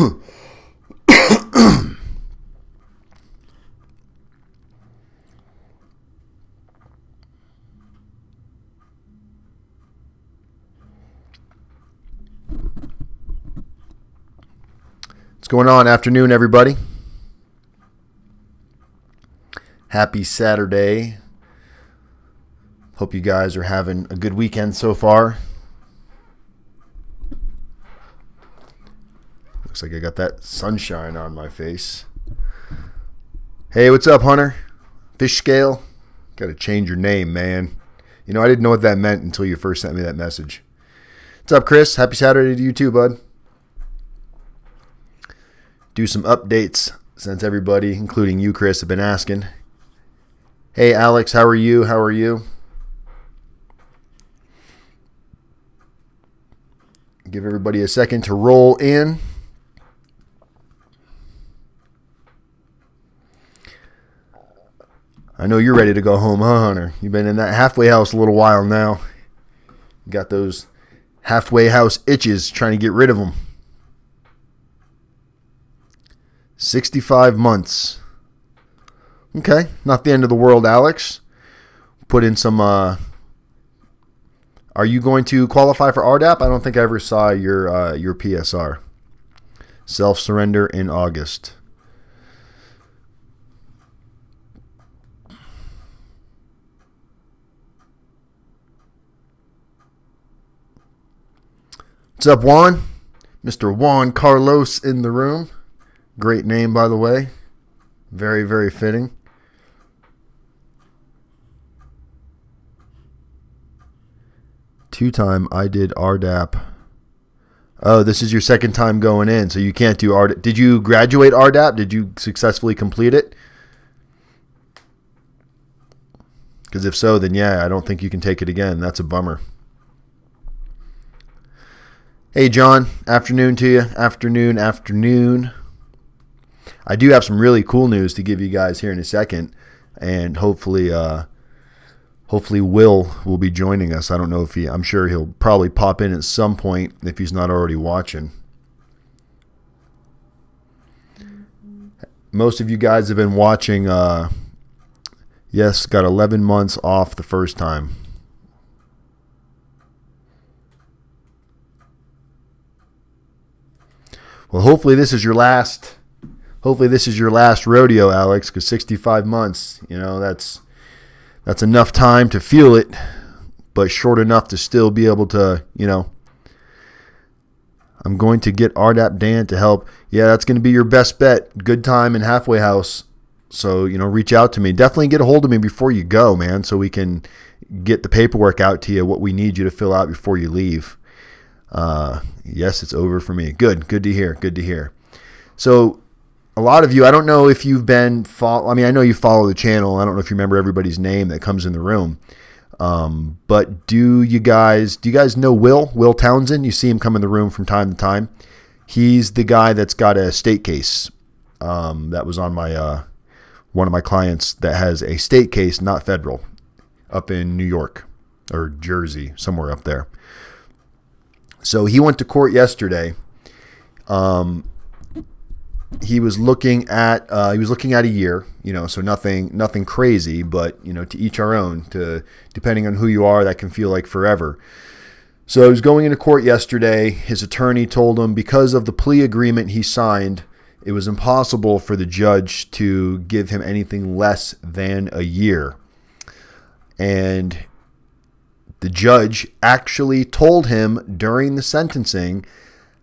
What's going on? Afternoon, everybody. Happy Saturday. Hope you guys are having a good weekend so far. Looks like I got that sunshine on my face. Hey, what's up, Hunter? Fish Scale? Got to change your name, man. You know, I didn't know what that meant until you first sent me that message. What's up, Chris? Happy Saturday to you too, bud. Do some updates since everybody, including you, Chris, have been asking. Hey, Alex, how are you? How are you? Give everybody a second to roll in. I know you're ready to go home, huh, Hunter? You've been in that halfway house a little while now. You got those halfway house itches, trying to get rid of them. 65 months. Okay, not the end of the world, Alex. Put in some... Are you going to qualify for RDAP? I don't think I ever saw your PSR. Self-surrender in August. What's up, Juan? Mr. Juan Carlos in the room. Great name, by the way. Very, very fitting. Two-time I did RDAP. Oh, this is your second time going in, so you can't do RDAP. Did you graduate RDAP? Did you successfully complete it? Because if so, then yeah, I don't think you can take it again. That's a bummer. Hey, John. Afternoon to you. Afternoon. I do have some really cool news to give you guys here in a second, and hopefully Will be joining us. I don't know if I'm sure he'll probably pop in at some point if he's not already watching. Most of you guys have been watching, yes, got 11 months off the first time. Well, hopefully this is your last rodeo, Alex, because 65 months, you know, that's enough time to feel it, but short enough to still be able to, you know. I'm going to get rdapdan to help. Yeah, that's going to be your best bet. Good time in halfway house. So, you know, reach out to me. Definitely get a hold of me before you go, man, so we can get the paperwork out to you, what we need you to fill out before you leave. Yes, it's over for me. Good to hear. So, a lot of you, I don't know if you've been I know you follow the channel. I don't know if you remember everybody's name that comes in the room. But do you guys know Will Townsend? You see him come in the room from time to time. He's the guy that's got a state case. That was on my one of my clients that has a state case, not federal, up in New York or Jersey, somewhere up there. So he went to court yesterday. He was looking at a year, you know, so nothing crazy, but you know, to each our own. To depending on who you are, that can feel like forever. So he was going into court yesterday. His attorney told him because of the plea agreement he signed, it was impossible for the judge to give him anything less than a year. And the judge actually told him during the sentencing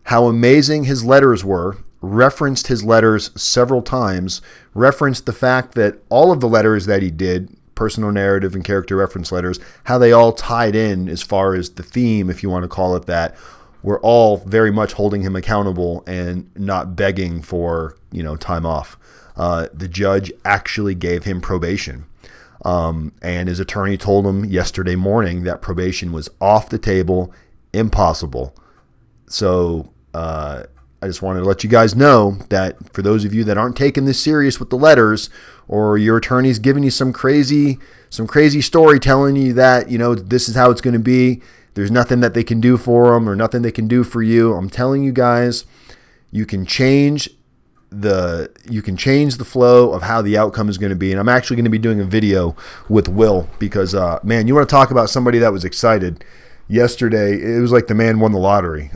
how amazing his letters were, referenced his letters several times, referenced the fact that all of the letters that he did, personal narrative and character reference letters, how they all tied in as far as the theme, if you want to call it that, were all very much holding him accountable and not begging for, you know, time off. The judge actually gave him probation. And his attorney told him yesterday morning that probation was off the table, impossible. So I just wanted to let you guys know that for those of you that aren't taking this serious with the letters, or your attorney's giving you some crazy story telling you that, you know, this is how it's going to be, there's nothing that they can do for them or nothing they can do for you. I'm telling you guys, you can change the flow of how the outcome is going to be. And I'm actually going to be doing a video with Will because, man, you want to talk about somebody that was excited. Yesterday, it was like the man won the lottery.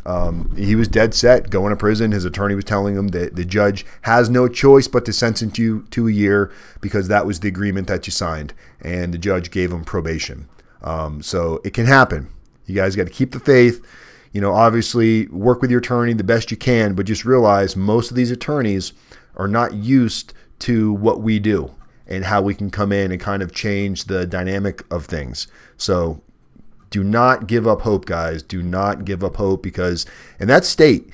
He was dead set going to prison. His attorney was telling him that the judge has no choice but to sentence you to a year because that was the agreement that you signed. And the judge gave him probation. So it can happen. You guys got to keep the faith. Obviously work with your attorney the best you can, but just realize most of these attorneys are not used to what we do and how we can come in and kind of change the dynamic of things. So do not give up hope, guys. Do not give up hope because, and that's state,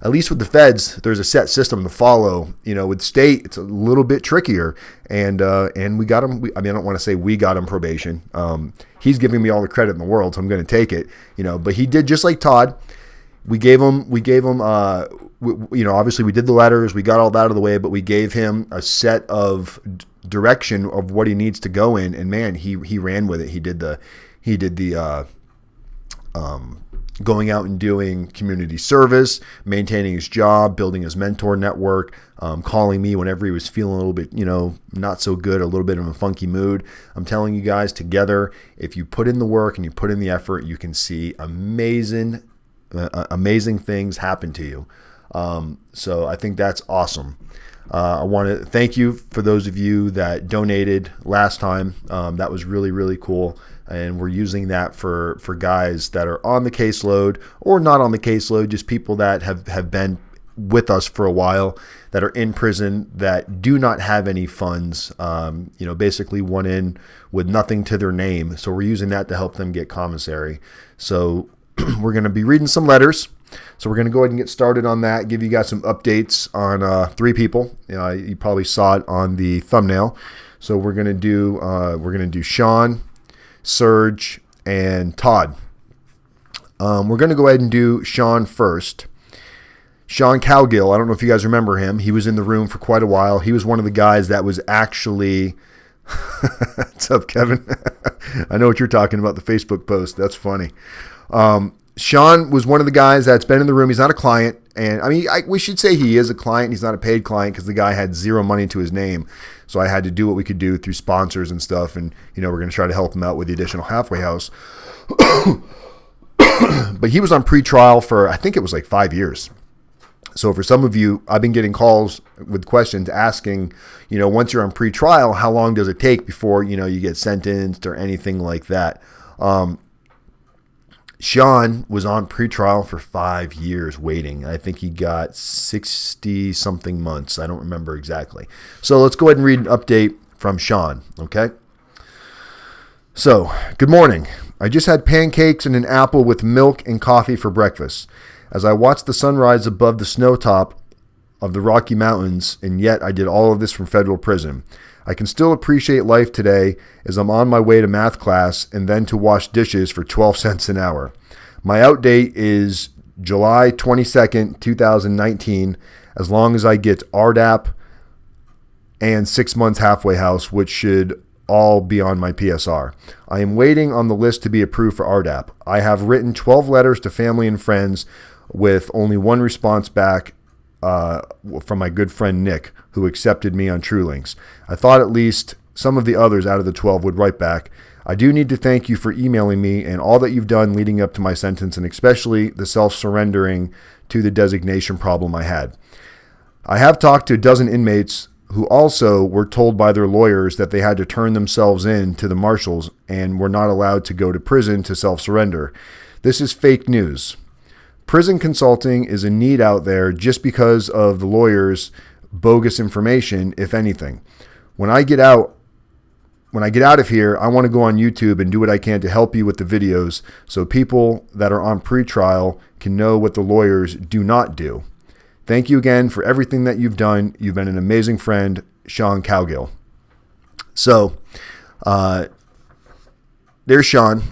at least with the feds, there's a set system to follow. With state, it's a little bit trickier. And we got him. I don't want to say we got him probation. He's giving me all the credit in the world, so I'm going to take it. But he did just like Todd. We gave him. Obviously we did the letters. We got all that out of the way, but we gave him a set of direction of what he needs to go in. And man, he ran with it. He did the going out and doing community service, maintaining his job, building his mentor network, calling me whenever he was feeling a little bit, not so good, a little bit of a funky mood. I'm telling you guys, together, if you put in the work and you put in the effort, you can see amazing things happen to you. So I think that's awesome. I want to thank you for those of you that donated last time. That was really, really cool. And we're using that for guys that are on the caseload or not on the caseload, just people that have been with us for a while, that are in prison, that do not have any funds, basically went in with nothing to their name. So we're using that to help them get commissary. So we're going to be reading some letters. So we're going to go ahead and get started on that, give you guys some updates on 3 people. You probably saw it on the thumbnail. So we're going to do Sean, Serge, and Todd. We're going to go ahead and do Sean first. Sean Cowgill, I don't know if you guys remember him. He was in the room for quite a while. He was one of the guys that was actually... What's up, Kevin? I know what you're talking about, the Facebook post. That's funny. Sean was one of the guys that's been in the room. He's not a client. And we should say he is a client. He's not a paid client because the guy had zero money to his name. So I had to do what we could do through sponsors and stuff. And, we're going to try to help him out with the additional halfway house. But he was on pretrial for, I think it was like 5 years. So for some of you, I've been getting calls with questions asking, once you're on pretrial, how long does it take before, you get sentenced or anything like that? Sean was on pretrial for 5 years waiting. I think he got 60-something months. I don't remember exactly. So let's go ahead and read an update from Sean, okay? So, good morning. I just had pancakes and an apple with milk and coffee for breakfast. As I watched the sunrise above the snow top of the Rocky Mountains, and yet I did all of this from federal prison. I can still appreciate life today as I'm on my way to math class and then to wash dishes for 12 cents an hour. My out date is July 22nd, 2019, as long as I get RDAP and 6 months halfway house, which should all be on my PSR. I am waiting on the list to be approved for RDAP. I have written 12 letters to family and friends with only one response back from my good friend Nick, who accepted me on TrueLinks. I thought at least some of the others out of the 12 would write back. I do need to thank you for emailing me and all that you've done leading up to my sentence, and especially the self-surrendering to the designation problem I had. I have talked to a dozen inmates who also were told by their lawyers that they had to turn themselves in to the marshals and were not allowed to go to prison to self-surrender. This is fake news. Prison consulting is a need out there just because of the lawyers' bogus information, if anything. When I get out of here, I want to go on YouTube and do what I can to help you with the videos so people that are on pretrial can know what the lawyers do not do. Thank you again for everything that you've done. You've been an amazing friend, Sean Cowgill. So, there's Sean.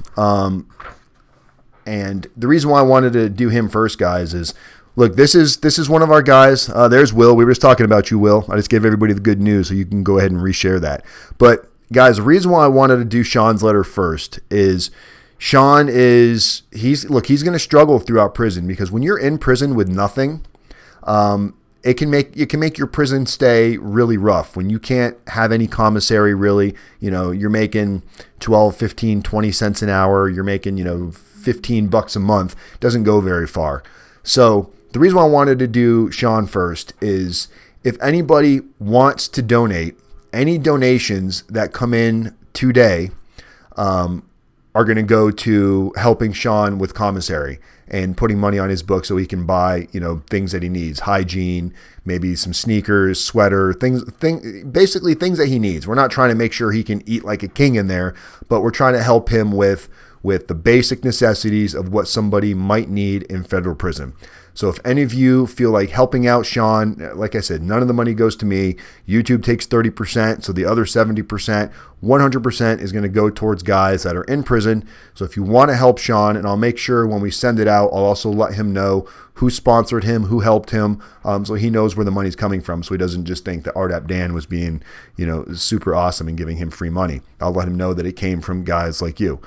And the reason why I wanted to do him first, guys, is, look, this is one of our guys. There's Will. We were just talking about you, Will. I just gave everybody the good news, so you can go ahead and reshare that. But, guys, the reason why I wanted to do Sean's letter first is Sean he's going to struggle throughout prison, because when you're in prison with nothing, it can make your prison stay really rough when you can't have any commissary really. You're making 12, 15, 20 cents an hour. You're making, $15 a month. Doesn't go very far. So the reason why I wanted to do Sean first is if anybody wants to donate, any donations that come in today are going to go to helping Sean with commissary and putting money on his book so he can buy, things that he needs, hygiene, maybe some sneakers, sweater, basically things that he needs. We're not trying to make sure he can eat like a king in there, but we're trying to help him with the basic necessities of what somebody might need in federal prison. So if any of you feel like helping out Sean, like I said, none of the money goes to me. YouTube takes 30%, so the other 70%, 100% is going to go towards guys that are in prison. So if you want to help Sean, and I'll make sure when we send it out, I'll also let him know who sponsored him, who helped him, so he knows where the money's coming from, so he doesn't just think that RDAPdan was being, super awesome and giving him free money. I'll let him know that it came from guys like you.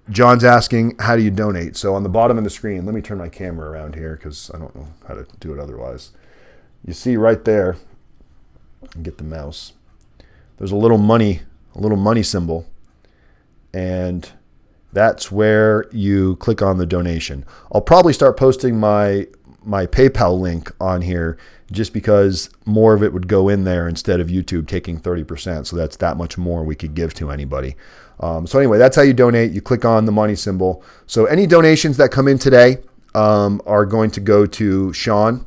John's asking, how do you donate? So on the bottom of the screen, let me turn my camera around here because I don't know how to do it otherwise. You see right there, get the mouse. There's a little money symbol, and that's where you click on the donation. I'll probably start posting my PayPal link on here just because more of it would go in there instead of YouTube taking 30%. So that's that much more we could give to anybody. So anyway, that's how you donate. You click on the money symbol. So any donations that come in today are going to go to Sean.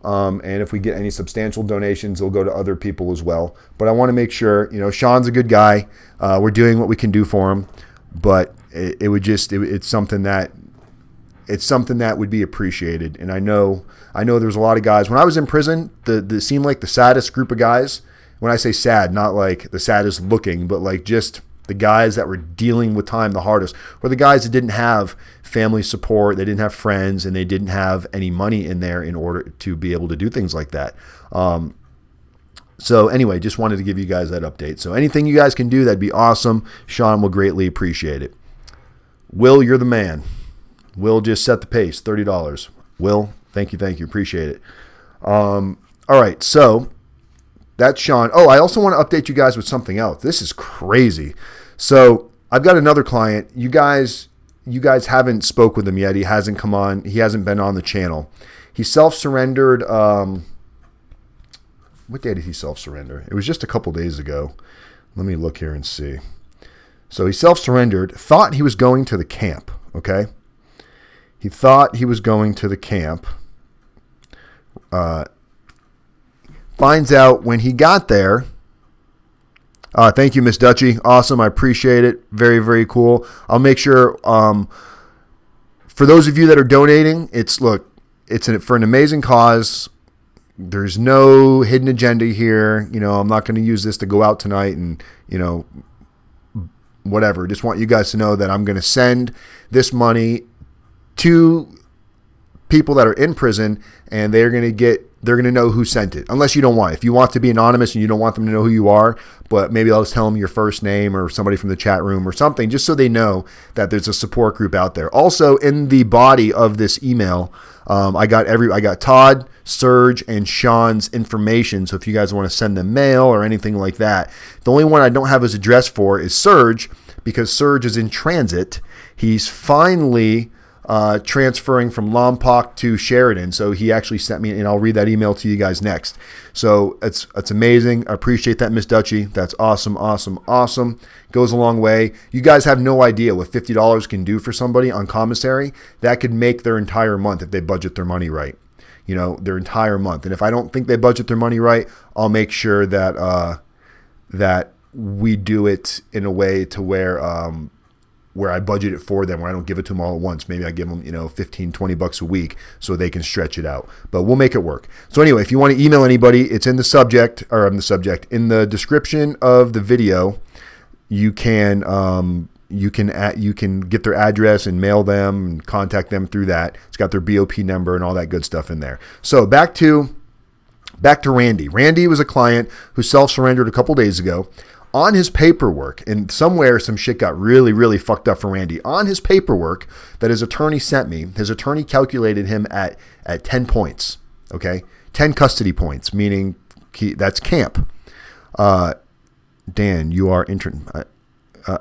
And if we get any substantial donations, it'll go to other people as well. But I want to make sure, Sean's a good guy. We're doing what we can do for him. But it's something that would be appreciated. And I know there's a lot of guys. When I was in prison, the seemed like the saddest group of guys. When I say sad, not like the saddest looking, but like just the guys that were dealing with time the hardest were the guys that didn't have family support, they didn't have friends, and they didn't have any money in there in order to be able to do things like that. So anyway, just wanted to give you guys that update. So anything you guys can do, that'd be awesome. Sean will greatly appreciate it. Will, you're the man. Will just set the pace, $30. Will, thank you, appreciate it. All right, so that's Sean. Oh, I also want to update you guys with something else. This is crazy. So I've got another client. You guys haven't spoke with him yet. He hasn't come on. He hasn't been on the channel. He self-surrendered. What day did he self-surrender? It was just a couple days ago. Let me look here and see. So he self-surrendered, thought he was going to the camp, okay? He thought he was going to the camp. Finds out when he got there. Thank you, Miss Dutchy. Awesome. I appreciate it. Very, very cool. I'll make sure for those of you that are donating, it's for an amazing cause. There's no hidden agenda here. I'm not going to use this to go out tonight and, whatever. Just want you guys to know that I'm going to send this money to people that are in prison, and they're going to know who sent it. Unless you don't want it. If you want to be anonymous and you don't want them to know who you are, but maybe I'll just tell them your first name or somebody from the chat room or something, just so they know that there's a support group out there. Also, in the body of this email, I got Todd, Serge, and Sean's information. So if you guys want to send them mail or anything like that, the only one I don't have his address for is Serge, because Serge is in transit. He's finally transferring from LOMPOC to Sheridan. So he actually sent me, and I'll read that email to you guys next. So it's amazing. I appreciate that, Miss Dutchy. That's awesome, awesome, awesome. Goes a long way. You guys have no idea what $50 can do for somebody on commissary. That could make their entire month if they budget their money right. Their entire month. And if I don't think they budget their money right, I'll make sure that that we do it in a way to where I budget it for them, where I don't give it to them all at once. Maybe I give them, $15, $20 a week so they can stretch it out. But we'll make it work. So anyway, if you want to email anybody, it's in the subject, in the description of the video. You can get their address and mail them and contact them through that. It's got their BOP number and all that good stuff in there. So back to Randy. Randy was a client who self-surrendered a couple days ago. On his paperwork, and somewhere some shit got really, really fucked up for Randy. On his paperwork that his attorney sent me, his attorney calculated him at 10 points. Okay, 10 custody points, meaning that's camp. Dan, you are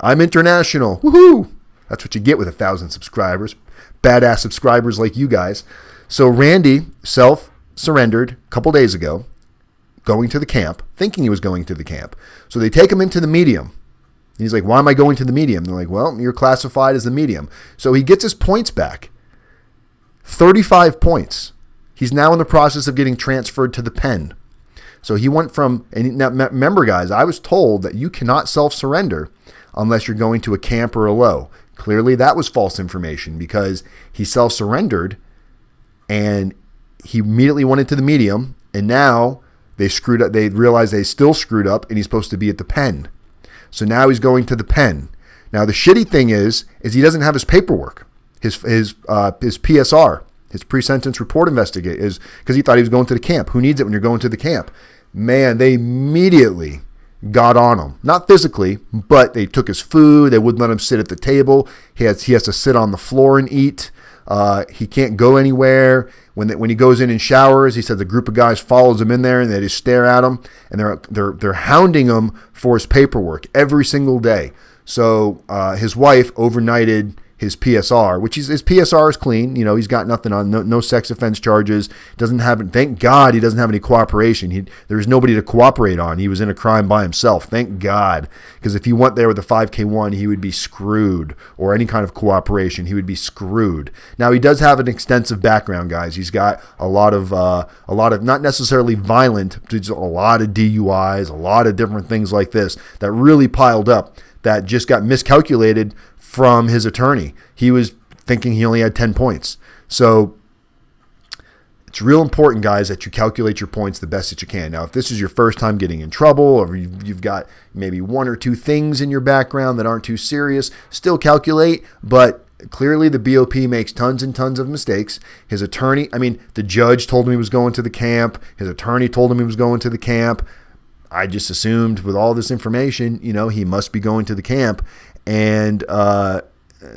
I'm international. Woohoo! That's what you get with 1,000 subscribers. Badass subscribers like you guys. So Randy self-surrendered a couple days ago, going to the camp, thinking he was going to the camp. So they take him into the medium. And he's like, why am I going to the medium? They're like, well, you're classified as the medium. So he gets his points back. 35 points. He's now in the process of getting transferred to the pen. So he went from, and now remember guys, I was told that you cannot self-surrender unless you're going to a camp or a low. Clearly that was false information because he self-surrendered and he immediately went into the medium, and now they screwed up. They realized they still screwed up, and he's supposed to be at the pen. So now he's going to the pen. Now the shitty thing is he doesn't have his paperwork, his PSR, his pre-sentence report investigate, is because he thought he was going to the camp. Who needs it when you're going to the camp? Man, they immediately got on him. Not physically, but they took his food. They wouldn't let him sit at the table. He has to sit on the floor and eat. He can't go anywhere. When he goes in and showers, he said the group of guys follows him in there and they just stare at him, and they're hounding him for his paperwork every single day. So his wife overnighted his PSR, which his PSR is clean. You know, he's got nothing on, no sex offense charges. Doesn't have, thank God he doesn't have any cooperation. There's nobody to cooperate on. He was in a crime by himself. Thank God. Because if he went there with a 5K1, he would be screwed, or any kind of cooperation, he would be screwed. Now he does have an extensive background, guys. He's got a lot of not necessarily violent, just a lot of DUIs, a lot of different things like this that really piled up that just got miscalculated from his attorney. He was thinking he only had 10 points. So it's real important, guys, that you calculate your points the best that you can. Now, if this is your first time getting in trouble, or you've got maybe one or two things in your background that aren't too serious, still calculate. But clearly the BOP makes tons and tons of mistakes. His attorney, the judge told him he was going to the camp. His attorney told him he was going to the camp. I just assumed with all this information, he must be going to the camp. And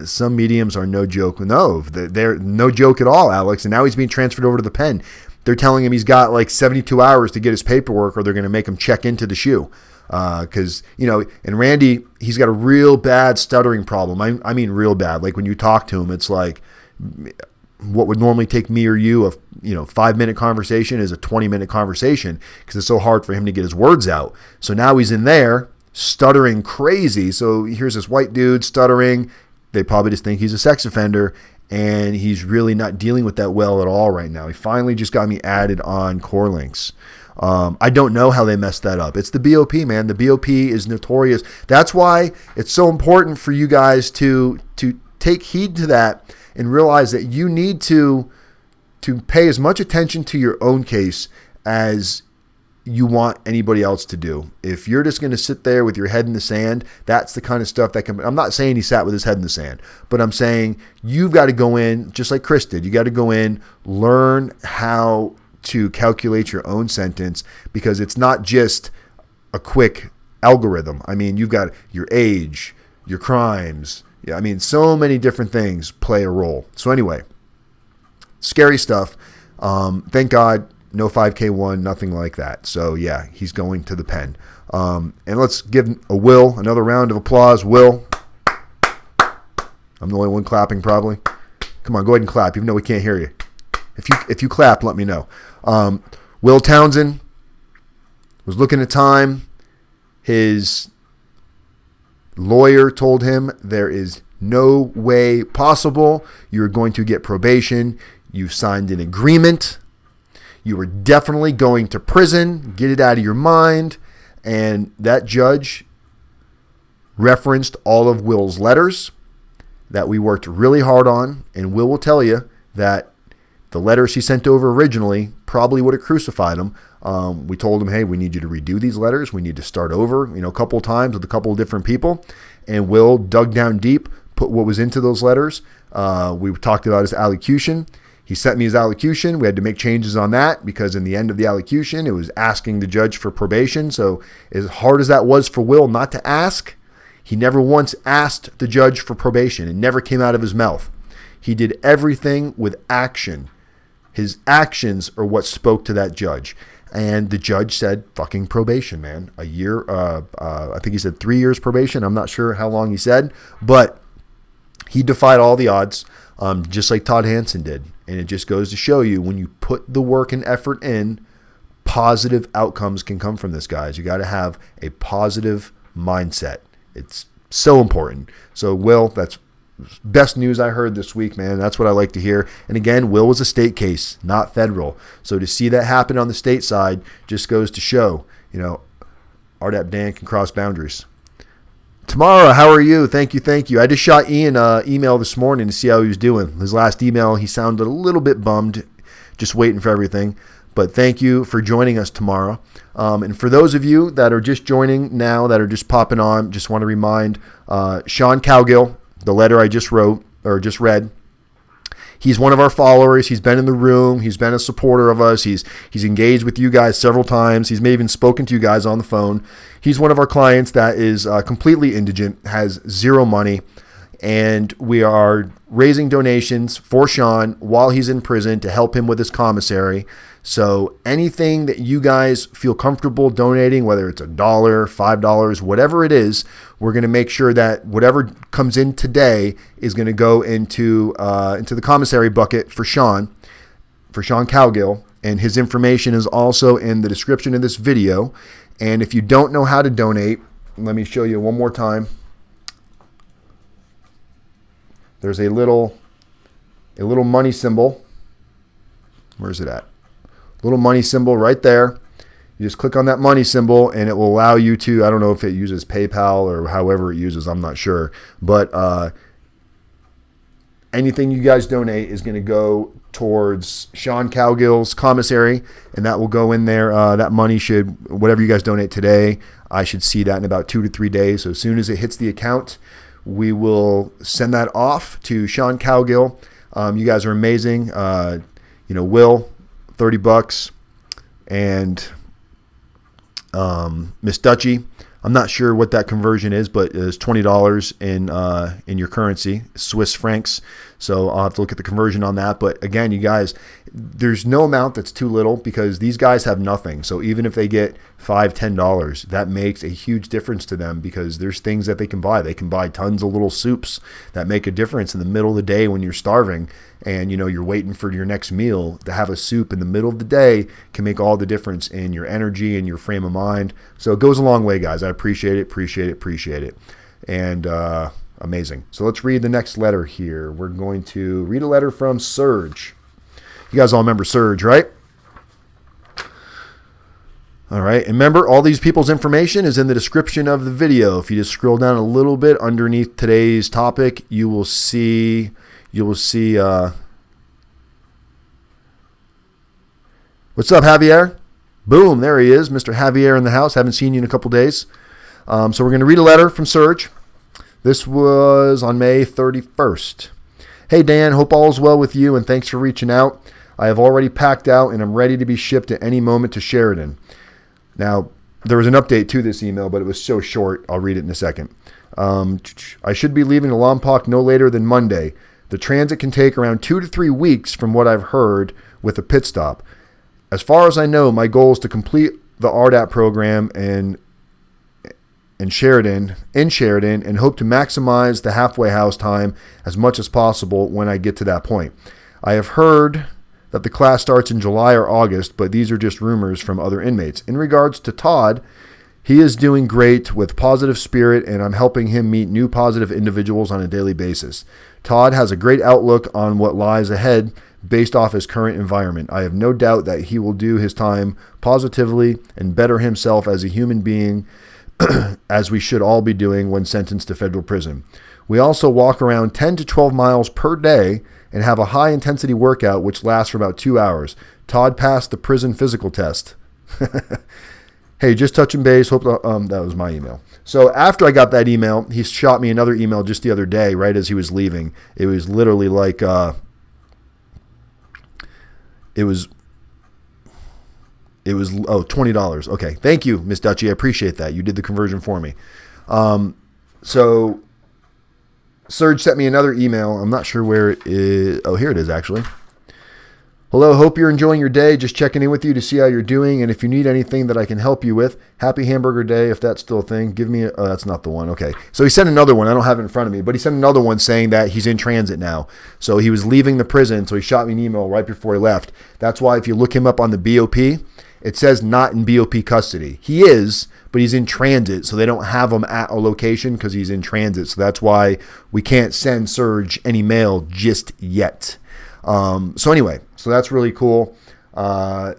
some mediums are no joke. No, they're no joke at all, Alex. And now he's being transferred over to the pen. They're telling him he's got like 72 hours to get his paperwork, or they're going to make him check into the shoe. Because, and Randy, he's got a real bad stuttering problem. I mean real bad. Like when you talk to him, it's like what would normally take me or you a 5-minute conversation is a 20-minute conversation, because it's so hard for him to get his words out. So now he's in there stuttering crazy. So here's this white dude stuttering. They probably just think he's a sex offender, and he's really not dealing with that well at all right now. He finally just got me added on Core Links. I don't know how they messed that up. It's the BOP, man. The BOP is notorious. That's why it's so important for you guys to take heed to that and realize that you need to pay as much attention to your own case as you want anybody else to do. If you're just going to sit there with your head in the sand, that's the kind of stuff that I'm not saying he sat with his head in the sand, but I'm saying you've got to go in, just like Chris did. You got to go in, learn how to calculate your own sentence, because it's not just a quick algorithm. You've got your age, your crimes. Yeah, so many different things play a role. So anyway, scary stuff. Thank God, no 5K1, nothing like that. So yeah, he's going to the pen. And let's give Will another round of applause. Will, I'm the only one clapping probably. Come on, go ahead and clap, even though we can't hear you. If you clap, let me know. Will Townsend was looking at time. His lawyer told him there is no way possible you're going to get probation. You signed an agreement. You were definitely going to prison. Get it out of your mind. And that judge referenced all of Will's letters that we worked really hard on. And Will tell you that the letters he sent over originally probably would have crucified him. We told him, hey, we need you to redo these letters. We need to start over, a couple of times with a couple of different people. And Will dug down deep, put what was into those letters. We talked about his allocution. He sent me his allocution. We had to make changes on that because in the end of the allocution, it was asking the judge for probation. So as hard as that was for Will not to ask, he never once asked the judge for probation. It never came out of his mouth. He did everything with action. His actions are what spoke to that judge. And the judge said, fucking probation, man. A year, I think he said 3 years probation. I'm not sure how long he said, but he defied all the odds, just like Todd Hansen did. And it just goes to show you, when you put the work and effort in, positive outcomes can come from this, guys. You got to have a positive mindset. It's so important. So, Will, that's best news I heard this week, man. That's what I like to hear. And again, Will was a state case, not federal. So to see that happen on the state side just goes to show, RDAPdan can cross boundaries. Tamara, how are you? Thank you. I just shot Ian an email this morning to see how he was doing. His last email, he sounded a little bit bummed, just waiting for everything. But thank you for joining us tomorrow. And for those of you that are just joining now, that are just popping on, just want to remind Sean Cowgill, the letter I just wrote or just read. He's one of our followers. He's been in the room. He's been a supporter of us. He's engaged with you guys several times. He's maybe even spoken to you guys on the phone. He's one of our clients that is completely indigent, has zero money, and we are raising donations for Sean while he's in prison to help him with his commissary. So anything that you guys feel comfortable donating, whether it's $1, $5, whatever it is, we're going to make sure that whatever comes in today is going to go into the commissary bucket for Sean Cowgill. And his information is also in the description of this video. And if you don't know how to donate, let me show you one more time. There's a little money symbol. Where's it at? Little money symbol right there. You just click on that money symbol and it will allow you to, I don't know if it uses PayPal or however it uses, I'm not sure. But anything you guys donate is going to go towards Sean Cowgill's commissary, and that will go in there. That money should, whatever you guys donate today, I should see that in about 2 to 3 days. So as soon as it hits the account, we will send that off to Sean Cowgill. You guys are amazing. Will, $30, and Miss Dutchie, I'm not sure what that conversion is, but it's $20 in your currency, Swiss francs. So I'll have to look at the conversion on that. But again, you guys, there's no amount that's too little because these guys have nothing. So even if they get $5, $10, that makes a huge difference to them because there's things that they can buy. They can buy tons of little soups that make a difference in the middle of the day when you're starving and you're waiting for your next meal. To have a soup in the middle of the day can make all the difference in your energy and your frame of mind. So it goes a long way, guys. I appreciate it. And amazing. So let's read the next letter here. We're going to read a letter from Serj. You guys all remember Serj, right? All right. And remember, all these people's information is in the description of the video. If you just scroll down a little bit underneath today's topic, you will see what's up, Javier? Boom, there he is, Mr. Javier in the house. Haven't seen you in a couple days. So we're going to read a letter from Serj. This was on May 31st. Hey, Dan, hope all is well with you, and thanks for reaching out. I have already packed out, and I'm ready to be shipped at any moment to Sheridan. Now, there was an update to this email, but it was so short, I'll read it in a second. I should be leaving the LOMPOC no later than Monday. The transit can take around 2 to 3 weeks from what I've heard with a pit stop. As far as I know, my goal is to complete the RDAP program in Sheridan and hope to maximize the halfway house time as much as possible when I get to that point. I have heard that the class starts in July or August, but these are just rumors from other inmates. In regards to Todd, he is doing great with positive spirit, and I'm helping him meet new positive individuals on a daily basis. Todd has a great outlook on what lies ahead based off his current environment. I have no doubt that he will do his time positively and better himself as a human being, as we should all be doing when sentenced to federal prison. We also walk around 10 to 12 miles per day and have a high-intensity workout which lasts for about 2 hours. Todd passed the prison physical test. Hey, just touching base. Hope that was my email. So after I got that email, he shot me another email just the other day, right as he was leaving. It was literally like, it was $20. Okay, thank you, Miss Dutchie. I appreciate that. You did the conversion for me. So Serj sent me another email. I'm not sure where it is. Oh, here it is, actually. Hello, hope you're enjoying your day. Just checking in with you to see how you're doing. And if you need anything that I can help you with, happy hamburger day, if that's still a thing. Give me oh, that's not the one. Okay. So he sent another one. I don't have it in front of me, but he sent another one saying that he's in transit now. So he was leaving the prison. So he shot me an email right before he left. That's why if you look him up on the BOP, it says not in BOP custody. He is, but he's in transit. So they don't have him at a location because he's in transit. So that's why we can't send Serge any mail just yet. So anyway, so that's really cool to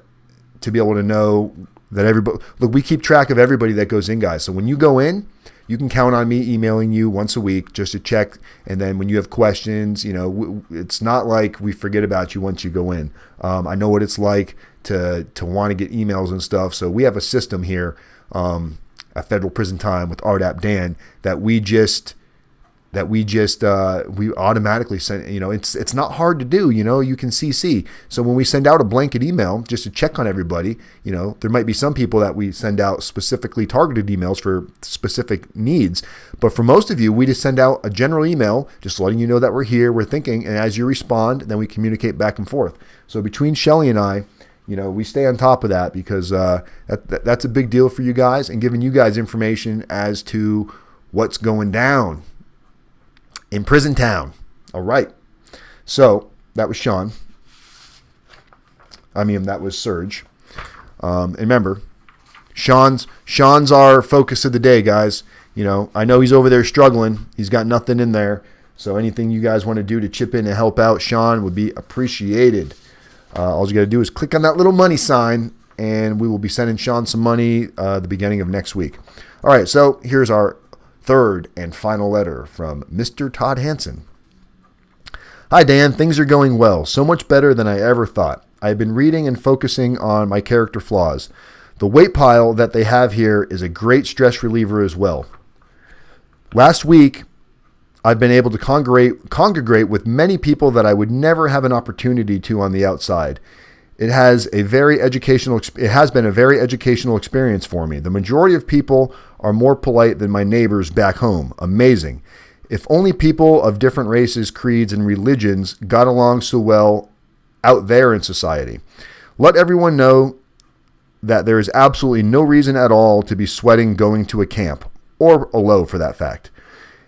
be able to know that everybody, look, we keep track of everybody that goes in, guys. So when you go in, you can count on me emailing you once a week just to check. And then when you have questions, you know, it's not like we forget about you once you go in. I know what it's like to want to get emails and stuff. So we have a system here at Federal Prison Time with rdapdan that we automatically send. You know, it's not hard to do. You know, you can CC. So when we send out a blanket email just to check on everybody, you know, there might be some people that we send out specifically targeted emails for specific needs, but for most of you, we just send out a general email just letting you know that we're here, we're thinking, and as you respond, then we communicate back and forth. So between Shelly and I, you know, we stay on top of that because that's a big deal for you guys and giving you guys information as to what's going down in Prison Town. All right. So that was Sean. That was Serge. And remember, Sean's our focus of the day, guys. You know, I know he's over there struggling. He's got nothing in there. So anything you guys want to do to chip in and help out Sean would be appreciated. All you got to do is click on that little money sign, and we will be sending Sean some money the beginning of next week. All right, so here's our third and final letter from Mr. Todd Hansen. Hi, Dan. Things are going well. So much better than I ever thought. I've been reading and focusing on my character flaws. The weight pile that they have here is a great stress reliever as well. Last week, I've been able to congregate with many people that I would never have an opportunity to on the outside. It has been a very educational experience for me. The majority of people are more polite than my neighbors back home. Amazing. If only people of different races, creeds, and religions got along so well out there in society. Let everyone know that there is absolutely no reason at all to be sweating going to a camp, or a low for that fact.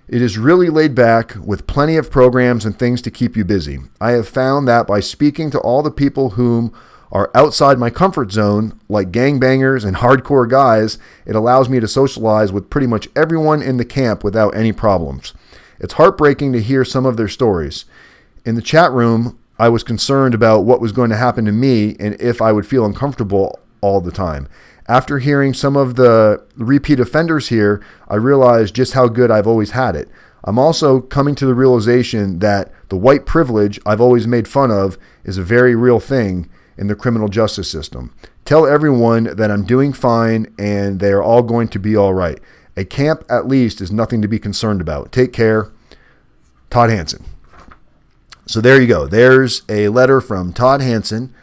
It is really laid back with plenty of programs and things to keep you busy. I have found that by speaking to all the people whom are outside my comfort zone, like gangbangers and hardcore guys, it allows me to socialize with pretty much everyone in the camp without any problems. It's heartbreaking to hear some of their stories. In the chat room, I was concerned about what was going to happen to me and if I would feel uncomfortable all the time. After hearing some of the repeat offenders here, I realized just how good I've always had it. I'm also coming to the realization that the white privilege I've always made fun of is a very real thing in the criminal justice system. Tell everyone that I'm doing fine and they are all going to be all right. A camp, at least, is nothing to be concerned about. Take care, Todd Hansen. So there you go. There's a letter from Todd Hansen,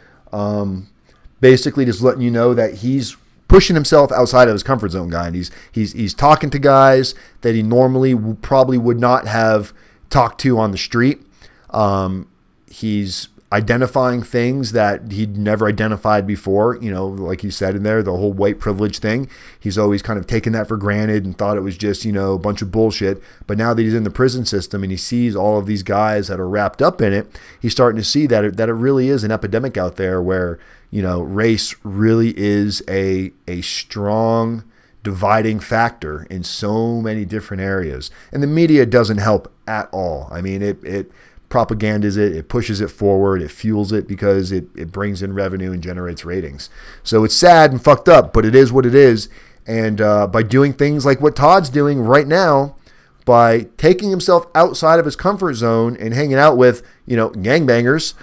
basically just letting you know that he's pushing himself outside of his comfort zone, guy. And he's talking to guys that he normally probably would not have talked to on the street. He's identifying things that he'd never identified before. You know, like you said in there, the whole white privilege thing. He's always kind of taken that for granted and thought it was just, you know, a bunch of bullshit. But now that he's in the prison system and he sees all of these guys that are wrapped up in it, he's starting to see that it really is an epidemic out there where, you know, race really is a strong dividing factor in so many different areas. And the media doesn't help at all. I mean, it propagandas it pushes it forward, it fuels it because it brings in revenue and generates ratings. So it's sad and fucked up, but it is what it is. And by doing things like what Todd's doing right now, by taking himself outside of his comfort zone and hanging out with, you know, gangbangers,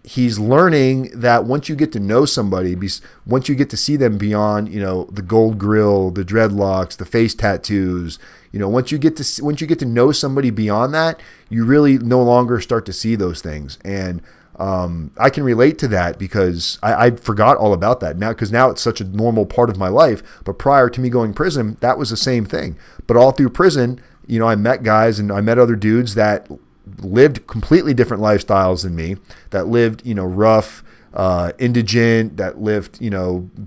he's learning that once you get to know somebody, once you get to see them beyond, you know, the gold grill, the dreadlocks, the face tattoos, you know, once you get to know somebody beyond that, you really no longer start to see those things. And I can relate to that because I forgot all about that now, because now it's such a normal part of my life. But prior to me going to prison, that was the same thing. But all through prison, you know, I met guys and I met other dudes that lived completely different lifestyles than me, that lived, rough, indigent, that lived,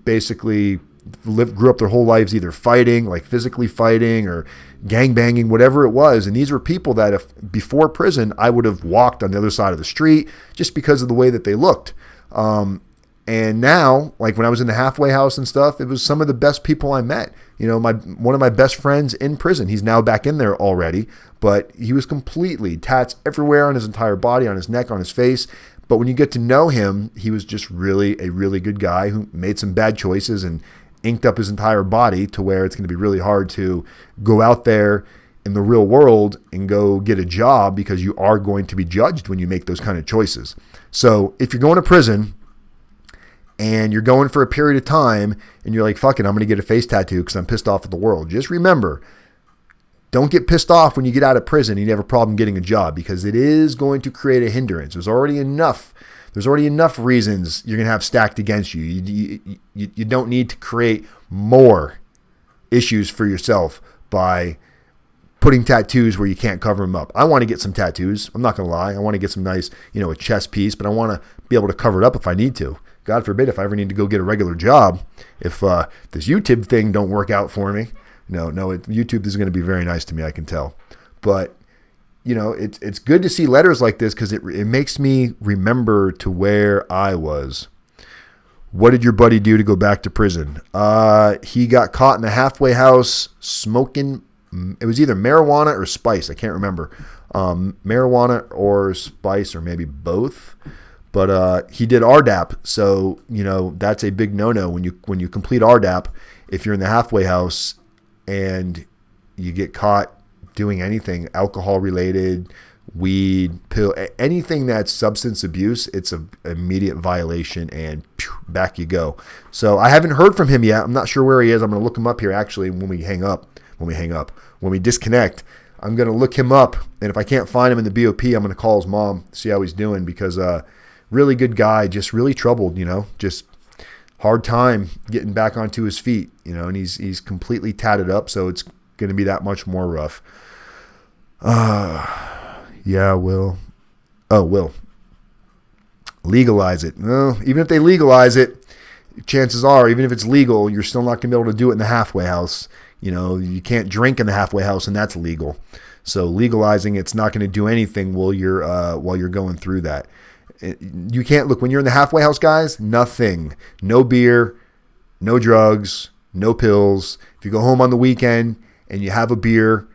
basically grew up their whole lives either fighting, like physically fighting or gang banging, whatever it was. And these were people that if before prison, I would have walked on the other side of the street just because of the way that they looked. And now, like when I was in the halfway house and stuff, it was some of the best people I met. One of my best friends in prison, he's now back in there already, but he was completely tats everywhere on his entire body, on his neck, on his face. But when you get to know him, he was just really a really good guy who made some bad choices and inked up his entire body to where it's going to be really hard to go out there in the real world and go get a job, because you are going to be judged when you make those kind of choices. So if you're going to prison and you're going for a period of time and you're like, fuck it, I'm going to get a face tattoo because I'm pissed off at the world, just remember, don't get pissed off when you get out of prison and you have a problem getting a job, because it is going to create a hindrance. There's already enough reasons you're going to have stacked against you. You don't need to create more issues for yourself by putting tattoos where you can't cover them up. I want to get some tattoos. I'm not going to lie. I want to get some nice, a chest piece, but I want to be able to cover it up if I need to. God forbid if I ever need to go get a regular job, if this YouTube thing don't work out for me. YouTube is going to be very nice to me, I can tell. But, it's good to see letters like this because it makes me remember to where I was. What did your buddy do to go back to prison? He got caught in the halfway house smoking. It was either marijuana or spice. I can't remember. Marijuana or spice, or maybe both. But he did RDAP, so that's a big no-no when you complete RDAP. If you're in the halfway house and you get caught doing anything alcohol-related, weed, pill, anything that's substance abuse, it's an immediate violation, and back you go. So I haven't heard from him yet. I'm not sure where he is. I'm going to look him up here actually when we disconnect. I'm going to look him up, and if I can't find him in the BOP, I'm going to call his mom, see how he's doing, because really good guy, just really troubled, just hard time getting back onto his feet, and he's completely tatted up, so it's going to be that much more rough. Yeah, Will. Oh, Will. Legalize it. No, even if they legalize it, chances are, even if it's legal, you're still not going to be able to do it in the halfway house. You can't drink in the halfway house, and that's legal. So legalizing it's not going to do anything while you're going through that. You can't look when you're in the halfway house, guys. Nothing, no beer, no drugs, no pills. If you go home on the weekend and you have a beer,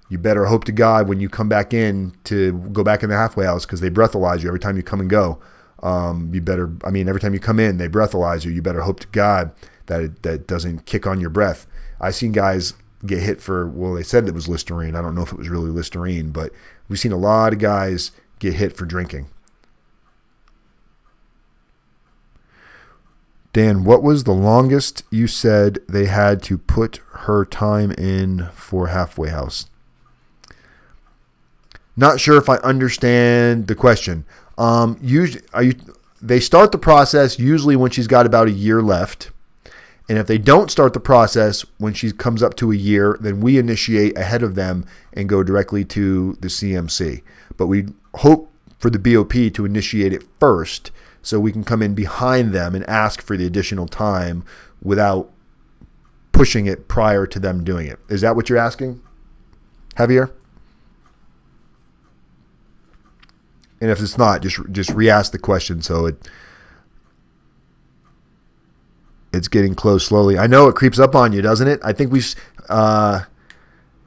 you better hope to God when you come back in to go back in the halfway house, because they breathalyze you every time you come and go. Every time you come in, they breathalyze you. You better hope to God that that doesn't kick on your breath. I've seen guys get hit for, they said it was Listerine. I don't know if it was really Listerine, but we've seen a lot of guys get hit for drinking. Dan, what was the longest you said they had to put her time in for halfway house? Not sure if I understand the question. They start the process usually when she's got about a year left. And if they don't start the process when she comes up to a year, then we initiate ahead of them and go directly to the CMC. But we hope for the BOP to initiate it first, so we can come in behind them and ask for the additional time without pushing it prior to them doing it. Is that what you're asking, Javier? And if it's not, just re-ask the question so it's getting close slowly. I know it creeps up on you, doesn't it? I think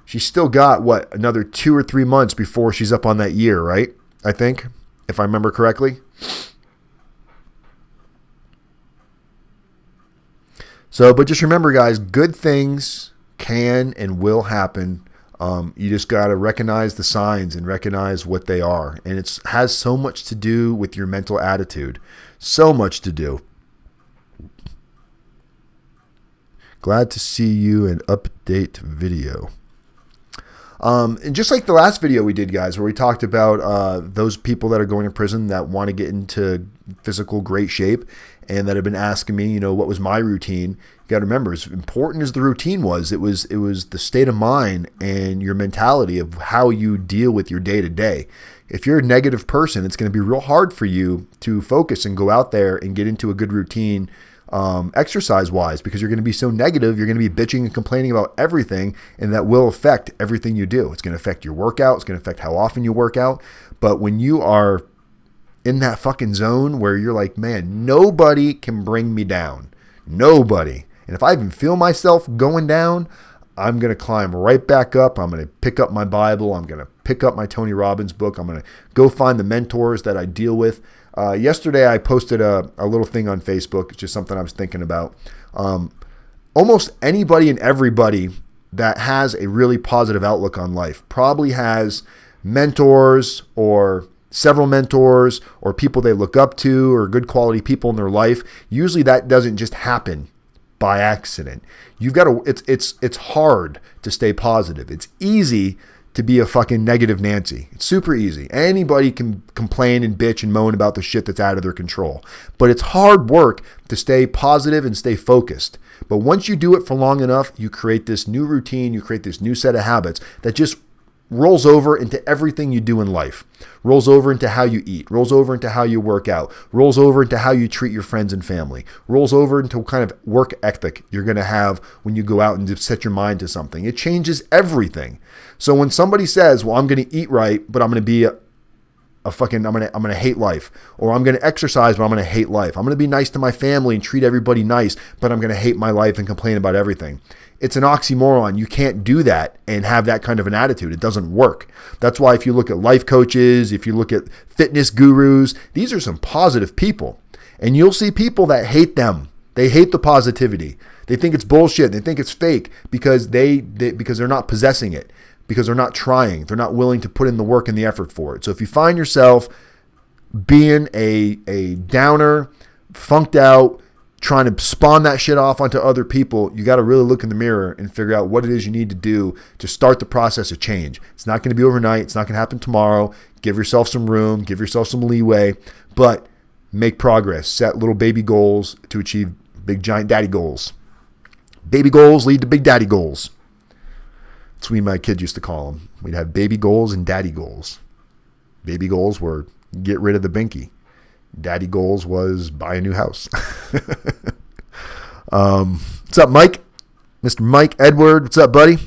she's still got, another 2 or 3 months before she's up on that year, right? I think, if I remember correctly. So, but just remember, guys, good things can and will happen. You just got to recognize the signs and recognize what they are. And it has so much to do with your mental attitude. So much to do. Glad to see you an update video. And just like the last video we did, guys, where we talked about those people that are going to prison that want to get into physical great shape and that have been asking me, what was my routine. You got to remember, as important as the routine was, it was the state of mind and your mentality of how you deal with your day to day. If you're a negative person, it's going to be real hard for you to focus and go out there and get into a good routine exercise-wise, because you're going to be so negative. You're going to be bitching and complaining about everything, and that will affect everything you do. It's going to affect your workout. It's going to affect how often you work out. But when you are in that fucking zone where you're like, man, nobody can bring me down. Nobody. And if I even feel myself going down, I'm going to climb right back up. I'm going to pick up my Bible. I'm going to pick up my Tony Robbins book. I'm going to go find the mentors that I deal with. Yesterday, I posted a little thing on Facebook. It's just something I was thinking about. Almost anybody and everybody that has a really positive outlook on life probably has mentors or several mentors or people they look up to or good quality people in their life. Usually that doesn't just happen by accident. You've got to, it's hard to stay positive. It's easy to be a fucking negative Nancy. It's super easy. Anybody can complain and bitch and moan about the shit that's out of their control. But it's hard work to stay positive and stay focused. But once you do it for long enough, you create this new routine, you create this new set of habits that just rolls over into everything you do in life, rolls over into how you eat, rolls over into how you work out, rolls over into how you treat your friends and family, rolls over into what kind of work ethic you're going to have when you go out and set your mind to something. It changes everything. So when somebody says, well, I'm going to eat right, but I'm going to be I'm going to hate life, or I'm going to exercise, but I'm going to hate life. I'm going to be nice to my family and treat everybody nice, but I'm going to hate my life and complain about everything. It's an oxymoron. You can't do that and have that kind of an attitude. It doesn't work. That's why if you look at life coaches, if you look at fitness gurus, these are some positive people. And you'll see people that hate them. They hate the positivity. They think it's bullshit. They think it's fake because because they're not possessing it, because they're not trying. They're not willing to put in the work and the effort for it. So if you find yourself being a downer, funked out, trying to spawn that shit off onto other people, you got to really look in the mirror and figure out what it is you need to do to start the process of change. It's not going to be overnight. It's not going to happen tomorrow. Give yourself some room. Give yourself some leeway. But make progress. Set little baby goals to achieve big, giant daddy goals. Baby goals lead to big daddy goals. That's what my kids used to call them. We'd have baby goals and daddy goals. Baby goals were get rid of the binky. Daddy goals was buy a new house. What's up, Mike? Mr. Mike Edward, what's up, buddy?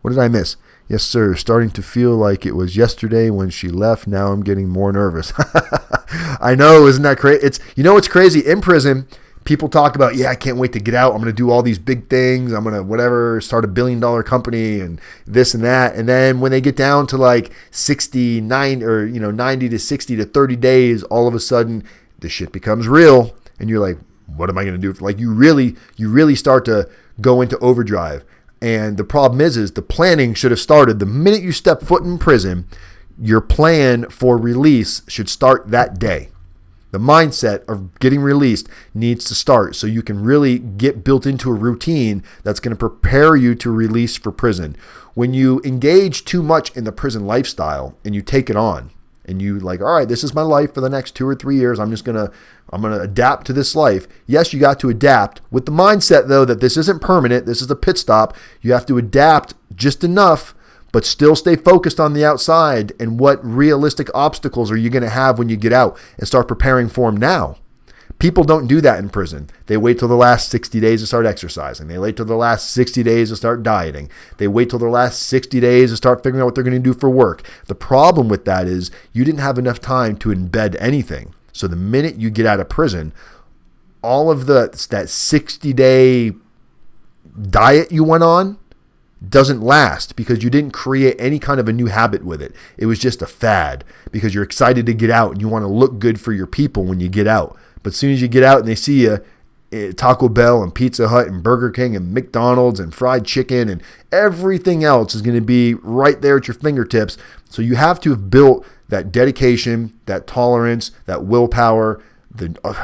What did I miss? Yes, sir. Starting to feel like it was yesterday when she left. Now I'm getting more nervous. I know, isn't that crazy? What's crazy? In prison, people talk about, I can't wait to get out. I'm going to do all these big things. I'm going to start $1 billion company and this and that. And then when they get down to like 90 to 60 to 30 days, all of a sudden the shit becomes real. And you're like, what am I going to do? Like you really start to go into overdrive. And the problem is the planning should have started the minute you step foot in prison. Your plan for release should start that day. The mindset of getting released needs to start so you can really get built into a routine that's going to prepare you to release for prison. When you engage too much in the prison lifestyle and you take it on and you like, all right, this is my life for the next 2 or 3 years. I'm going to adapt to this life. Yes, you got to adapt with the mindset though that this isn't permanent. This is a pit stop. You have to adapt just enough, but still stay focused on the outside and what realistic obstacles are you going to have when you get out and start preparing for them now. People don't do that in prison. They wait till the last 60 days to start exercising. They wait till the last 60 days to start dieting. They wait till the last 60 days to start figuring out what they're going to do for work. The problem with that is you didn't have enough time to embed anything. So the minute you get out of prison, all of that 60-day diet you went on doesn't last because you didn't create any kind of a new habit with it. It was just a fad because you're excited to get out and you want to look good for your people when you get out. But as soon as you get out and they see you, Taco Bell and Pizza Hut and Burger King and McDonald's and fried chicken and everything else is going to be right there at your fingertips. So you have to have built that dedication, that tolerance, that willpower.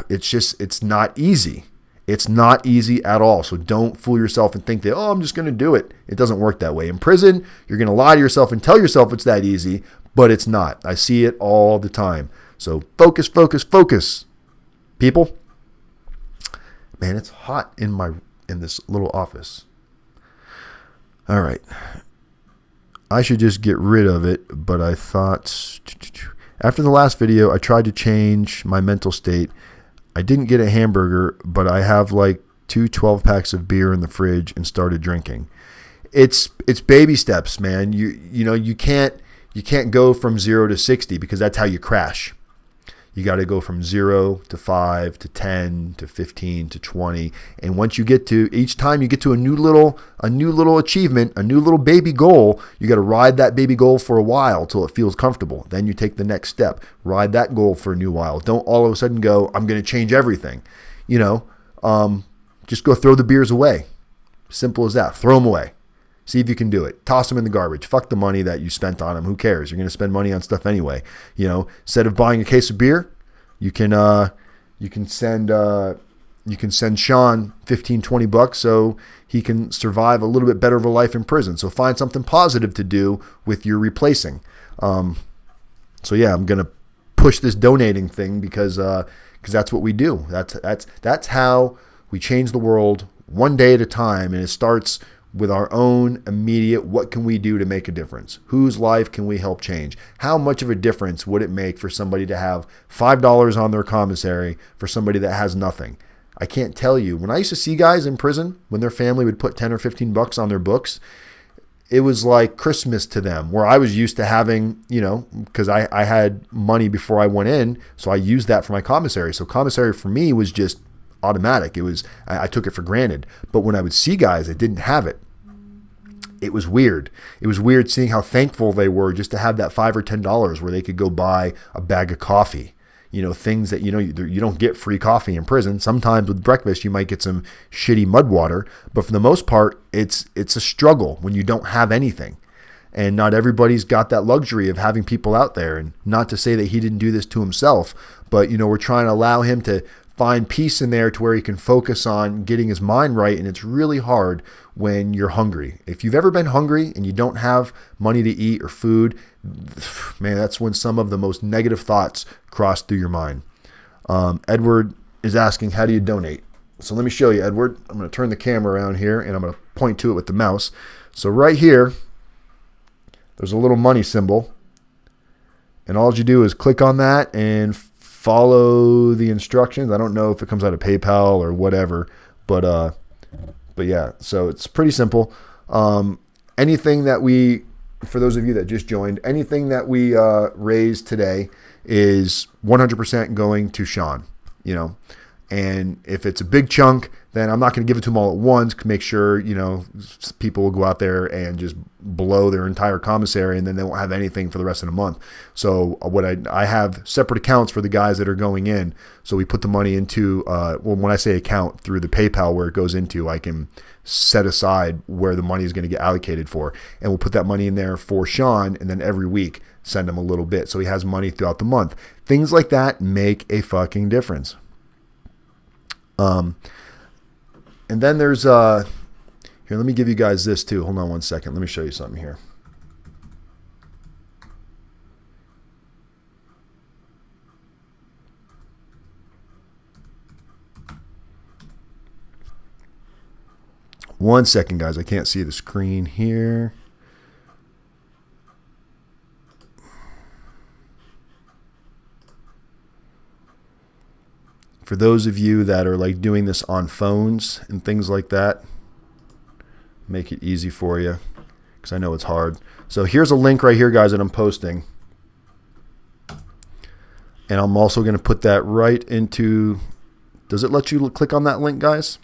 It's not easy. It's not easy at all. So don't fool yourself and think that, oh, I'm just going to do it. It doesn't work that way. In prison, you're going to lie to yourself and tell yourself it's that easy, but it's not. I see it all the time. So focus, focus, focus. People, man, it's hot in this little office. All right. I should just get rid of it, but I thought after the last video, I tried to change my mental state. I didn't get a hamburger, but I have like 2 12-packs of beer in the fridge and started drinking. It's baby steps, man. You can't go from 0 to 60 because that's how you crash. You got to go from 0 to 5 to 10 to 15 to 20, and once you get to each time you get to a new little achievement, a new little baby goal, you got to ride that baby goal for a while till it feels comfortable. Then you take the next step, ride that goal for a new while. Don't all of a sudden go, I'm going to change everything. Just go throw the beers away. Simple as that. Throw them away. See if you can do it. Toss them in the garbage. Fuck the money that you spent on them. Who cares? You're going to spend money on stuff anyway. Instead of buying a case of beer, you can send Sean $15-20 so he can survive a little bit better of a life in prison. So find something positive to do with your replacing. I'm going to push this donating thing because that's what we do. That's how we change the world one day at a time, and it starts with our own immediate, what can we do to make a difference? Whose life can we help change? How much of a difference would it make for somebody to have $5 on their commissary for somebody that has nothing? I can't tell you. When I used to see guys in prison, when their family would put 10 or 15 bucks on their books, it was like Christmas to them, where I was used to having, because I had money before I went in, so I used that for my commissary. So commissary for me was just automatic. I took it for granted. But when I would see guys that didn't have it, it was weird. It was weird seeing how thankful they were just to have that $5 or $10 where they could go buy a bag of coffee. Things that, you don't get free coffee in prison. Sometimes with breakfast, you might get some shitty mud water. But for the most part, it's a struggle when you don't have anything. And not everybody's got that luxury of having people out there. And not to say that he didn't do this to himself, but, we're trying to allow him to find peace in there to where he can focus on getting his mind right. And it's really hard when you're hungry. If you've ever been hungry and you don't have money to eat or food, man, that's when some of the most negative thoughts cross through your mind. Edward is asking, how do you donate? So let me show you, Edward. I'm going to turn the camera around here and I'm going to point to it with the mouse. So right here, there's a little money symbol. And all you do is click on that and follow the instructions. I don't know if it comes out of PayPal or whatever, but yeah, so it's pretty simple. Anything that for those of you that just joined, anything that we raise today is 100% going to Sean, and if it's a big chunk, then I'm not going to give it to them all at once. Make sure, people will go out there and just blow their entire commissary and then they won't have anything for the rest of the month. So what I have separate accounts for the guys that are going in. So we put the money into, when I say account, through the PayPal where it goes into, I can set aside where the money is going to get allocated for. And we'll put that money in there for Sean, and then every week send him a little bit so he has money throughout the month. Things like that make a fucking difference. And then there's, here, let me give you guys this too. Hold on one second. Let me show you something here. One second, guys. I can't see the screen here. For those of you that are like doing this on phones and things like that, make it easy for you because I know it's hard. So here's a link right here, guys, that I'm posting. And I'm also going to put that right into, does it let you click on that link, guys?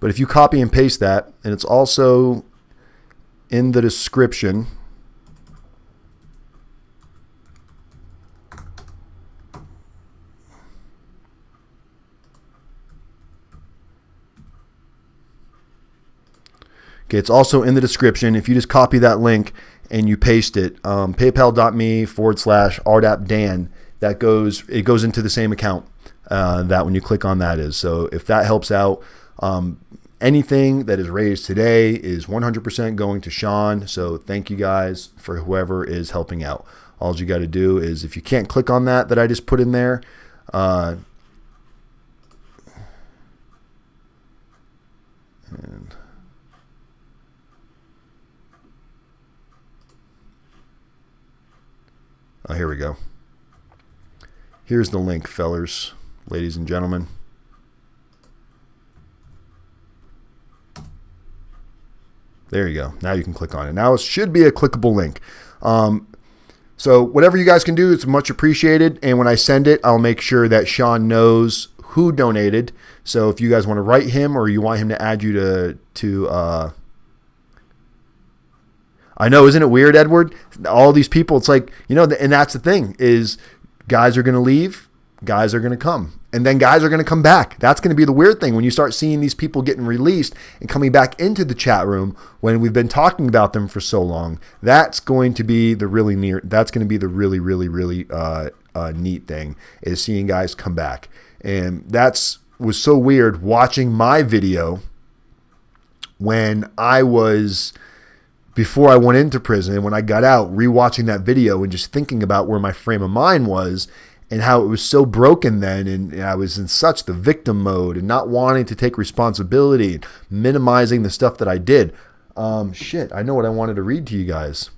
But if you copy and paste that, and it's also in the description. Okay, it's also in the description. If you just copy that link and you paste it, paypal.me/rdapdan, it goes into the same account that when you click on that is. So if that helps out, anything that is raised today is 100% going to Sean. So thank you guys for whoever is helping out. All you got to do is, if you can't click on that I just put in there, here we go. Here's the link, fellers, ladies and gentlemen. There you go. Now you can click on it. Now it should be a clickable link. So whatever you guys can do, it's much appreciated. And when I send it, I'll make sure that Sean knows who donated. So if you guys want to write him, or you want him to add you to I know, isn't it weird, Edward? All these people, it's like, and that's the thing, is guys are going to leave, guys are going to come, and then guys are going to come back. That's going to be the weird thing when you start seeing these people getting released and coming back into the chat room when we've been talking about them for so long. That's going to be the really really neat thing, is seeing guys come back. And was so weird watching my video when before I went into prison, and when I got out, rewatching that video and just thinking about where my frame of mind was and how it was so broken then, and I was in such the victim mode and not wanting to take responsibility and minimizing the stuff that I did. I know what I wanted to read to you guys.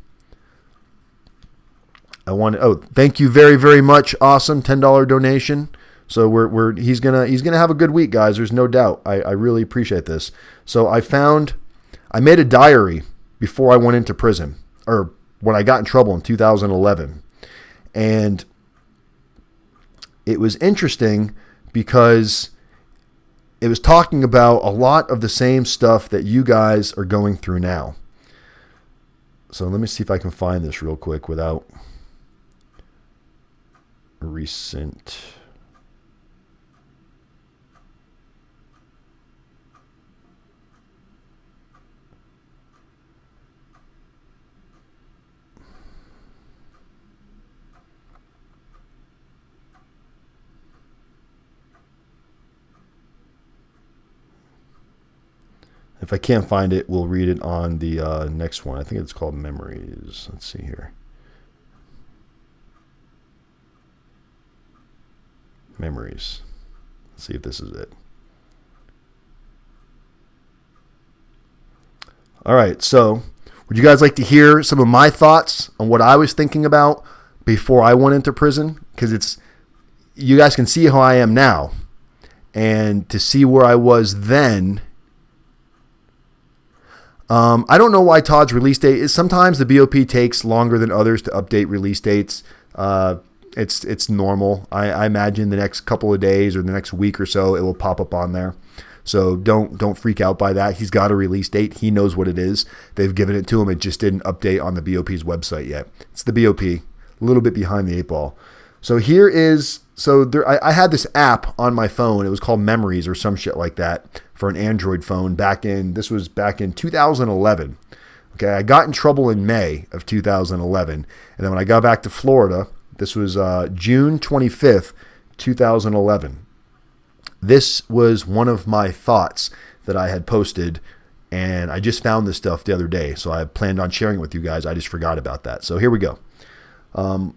Thank you very, very much. Awesome $10 donation. So he's gonna have a good week, guys. There's no doubt. I really appreciate this. So I made a diary before I went into prison, or when I got in trouble in 2011. And it was interesting because it was talking about a lot of the same stuff that you guys are going through now. So let me see if I can find this real quick without recent. If I can't find it, we'll read it on the next one. I think it's called Memories. Let's see here. Memories. Let's see if this is it. All right. So would you guys like to hear some of my thoughts on what I was thinking about before I went into prison? Because you guys can see how I am now. And to see where I was then, I don't know why Todd's release date is. Sometimes the BOP takes longer than others to update release dates. It's normal. I imagine the next couple of days or the next week or so, it will pop up on there. So don't freak out by that. He's got a release date. He knows what it is. They've given it to him. It just didn't update on the BOP's website yet. It's the BOP, a little bit behind the 8 ball. So here is, I had this app on my phone. It was called Memories or some shit like that for an Android phone this was back in 2011. Okay, I got in trouble in May of 2011. And then when I got back to Florida, this was June 25th, 2011. This was one of my thoughts that I had posted, and I just found this stuff the other day. So I planned on sharing it with you guys. I just forgot about that. So here we go.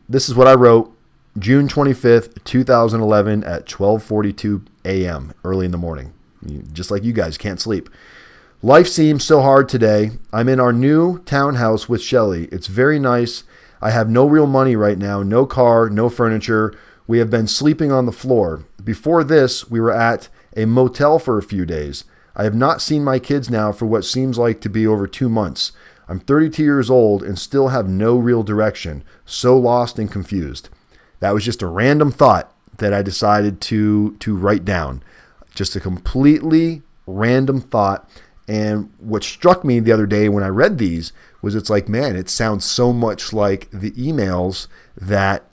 This is what I wrote June 25th, 2011 at 12:42 a.m., early in the morning. Just like you guys, can't sleep. Life seems so hard today. I'm in our new townhouse with Shelly. It's very nice. I have no real money right now, no car, no furniture. We have been sleeping on the floor. Before this, we were at a motel for a few days. I have not seen my kids now for what seems like to be over 2 months. I'm 32 years old and still have no real direction. So lost and confused. That was just a random thought that I decided to write down. Just a completely random thought. And what struck me the other day when I read these was it's like, man, it sounds so much like the emails that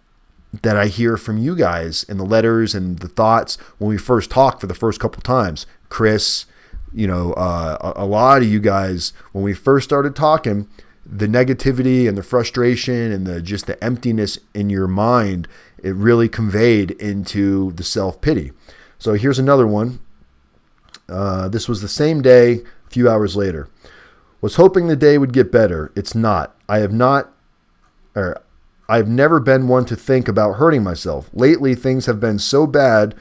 I hear from you guys and the letters and the thoughts when we first talked for the first couple times. Chris, a lot of you guys, when we first started talking, the negativity and the frustration and the emptiness in your mind it really conveyed into the self-pity. So here's another one. This was the same day, a few hours later. Was hoping the day would get better. It's not. I've never been one to think about hurting myself. Lately, things have been so bad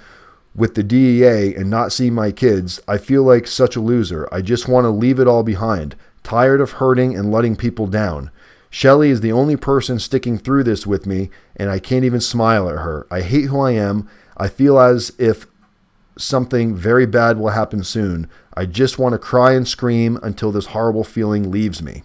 with the DEA and not see my kids. I feel like such a loser. I just want to leave it all behind. Tired of hurting and letting people down. Shelly is the only person sticking through this with me, and I can't even smile at her. I hate who I am. I feel as if something very bad will happen soon. I just want to cry and scream until this horrible feeling leaves me.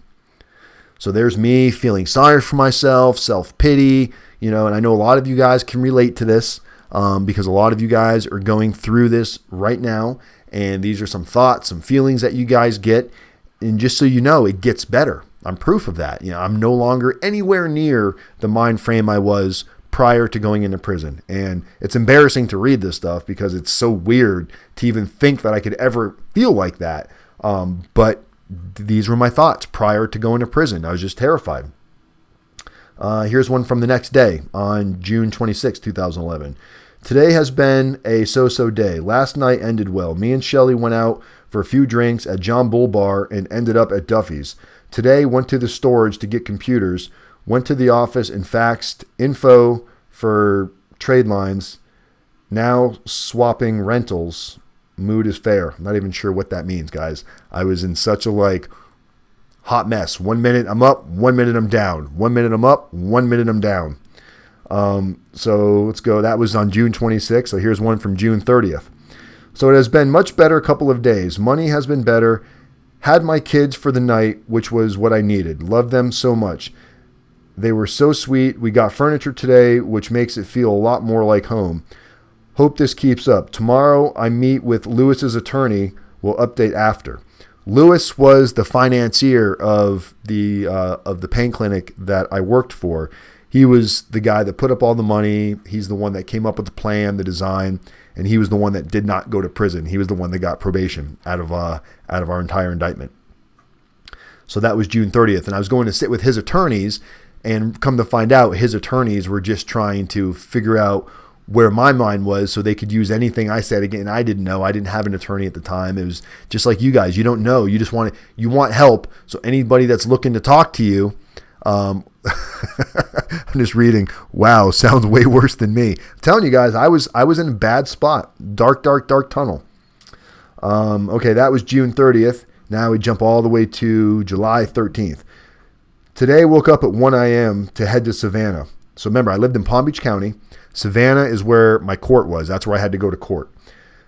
So there's me feeling sorry for myself, self-pity, and I know a lot of you guys can relate to this because a lot of you guys are going through this right now, and these are some thoughts, some feelings that you guys get, and just so you know, it gets better. I'm proof of that. I'm no longer anywhere near the mind frame I was prior to going into prison. And it's embarrassing to read this stuff because it's so weird to even think that I could ever feel like that. But these were my thoughts prior to going to prison. I was just terrified. Here's one from the next day on June 26, 2011. Today has been a so-so day. Last night ended well. Me and Shelly went out for a few drinks at John Bull Bar and ended up at Duffy's. Today went to the storage to get computers. Went to the office and faxed info for trade lines. Now swapping rentals. Mood is fair. I'm not even sure what that means, guys. I was in such a hot mess. 1 minute I'm up, 1 minute I'm down. 1 minute I'm up, 1 minute I'm down. So let's go. That was on June 26th. So here's one from June 30th. So it has been much better a couple of days. Money has been better. Had my kids for the night, which was what I needed. Loved them so much. They were so sweet. We got furniture today, which makes it feel a lot more like home. Hope this keeps up. Tomorrow I meet with Lewis's attorney. We'll update after. Lewis was the financier of the pain clinic that I worked for. He was the guy that put up all the money. He's the one that came up with the plan, the design, and he was the one that did not go to prison. He was the one that got probation out of our entire indictment. So that was June 30th, and I was going to sit with his attorneys, and come to find out, his attorneys were just trying to figure out where my mind was so they could use anything I said. Again, I didn't know. I didn't have an attorney at the time. It was just like you guys. You don't know. You just want help. So anybody that's looking to talk to you, I'm just reading. Wow, sounds way worse than me. I'm telling you guys, I was in a bad spot. Dark tunnel. Okay, that was June 30th. Now we jump all the way to July 13th. Today, woke up at 1 a.m. to head to Savannah. So remember, I lived in Palm Beach County. Savannah is where my court was. That's where I had to go to court.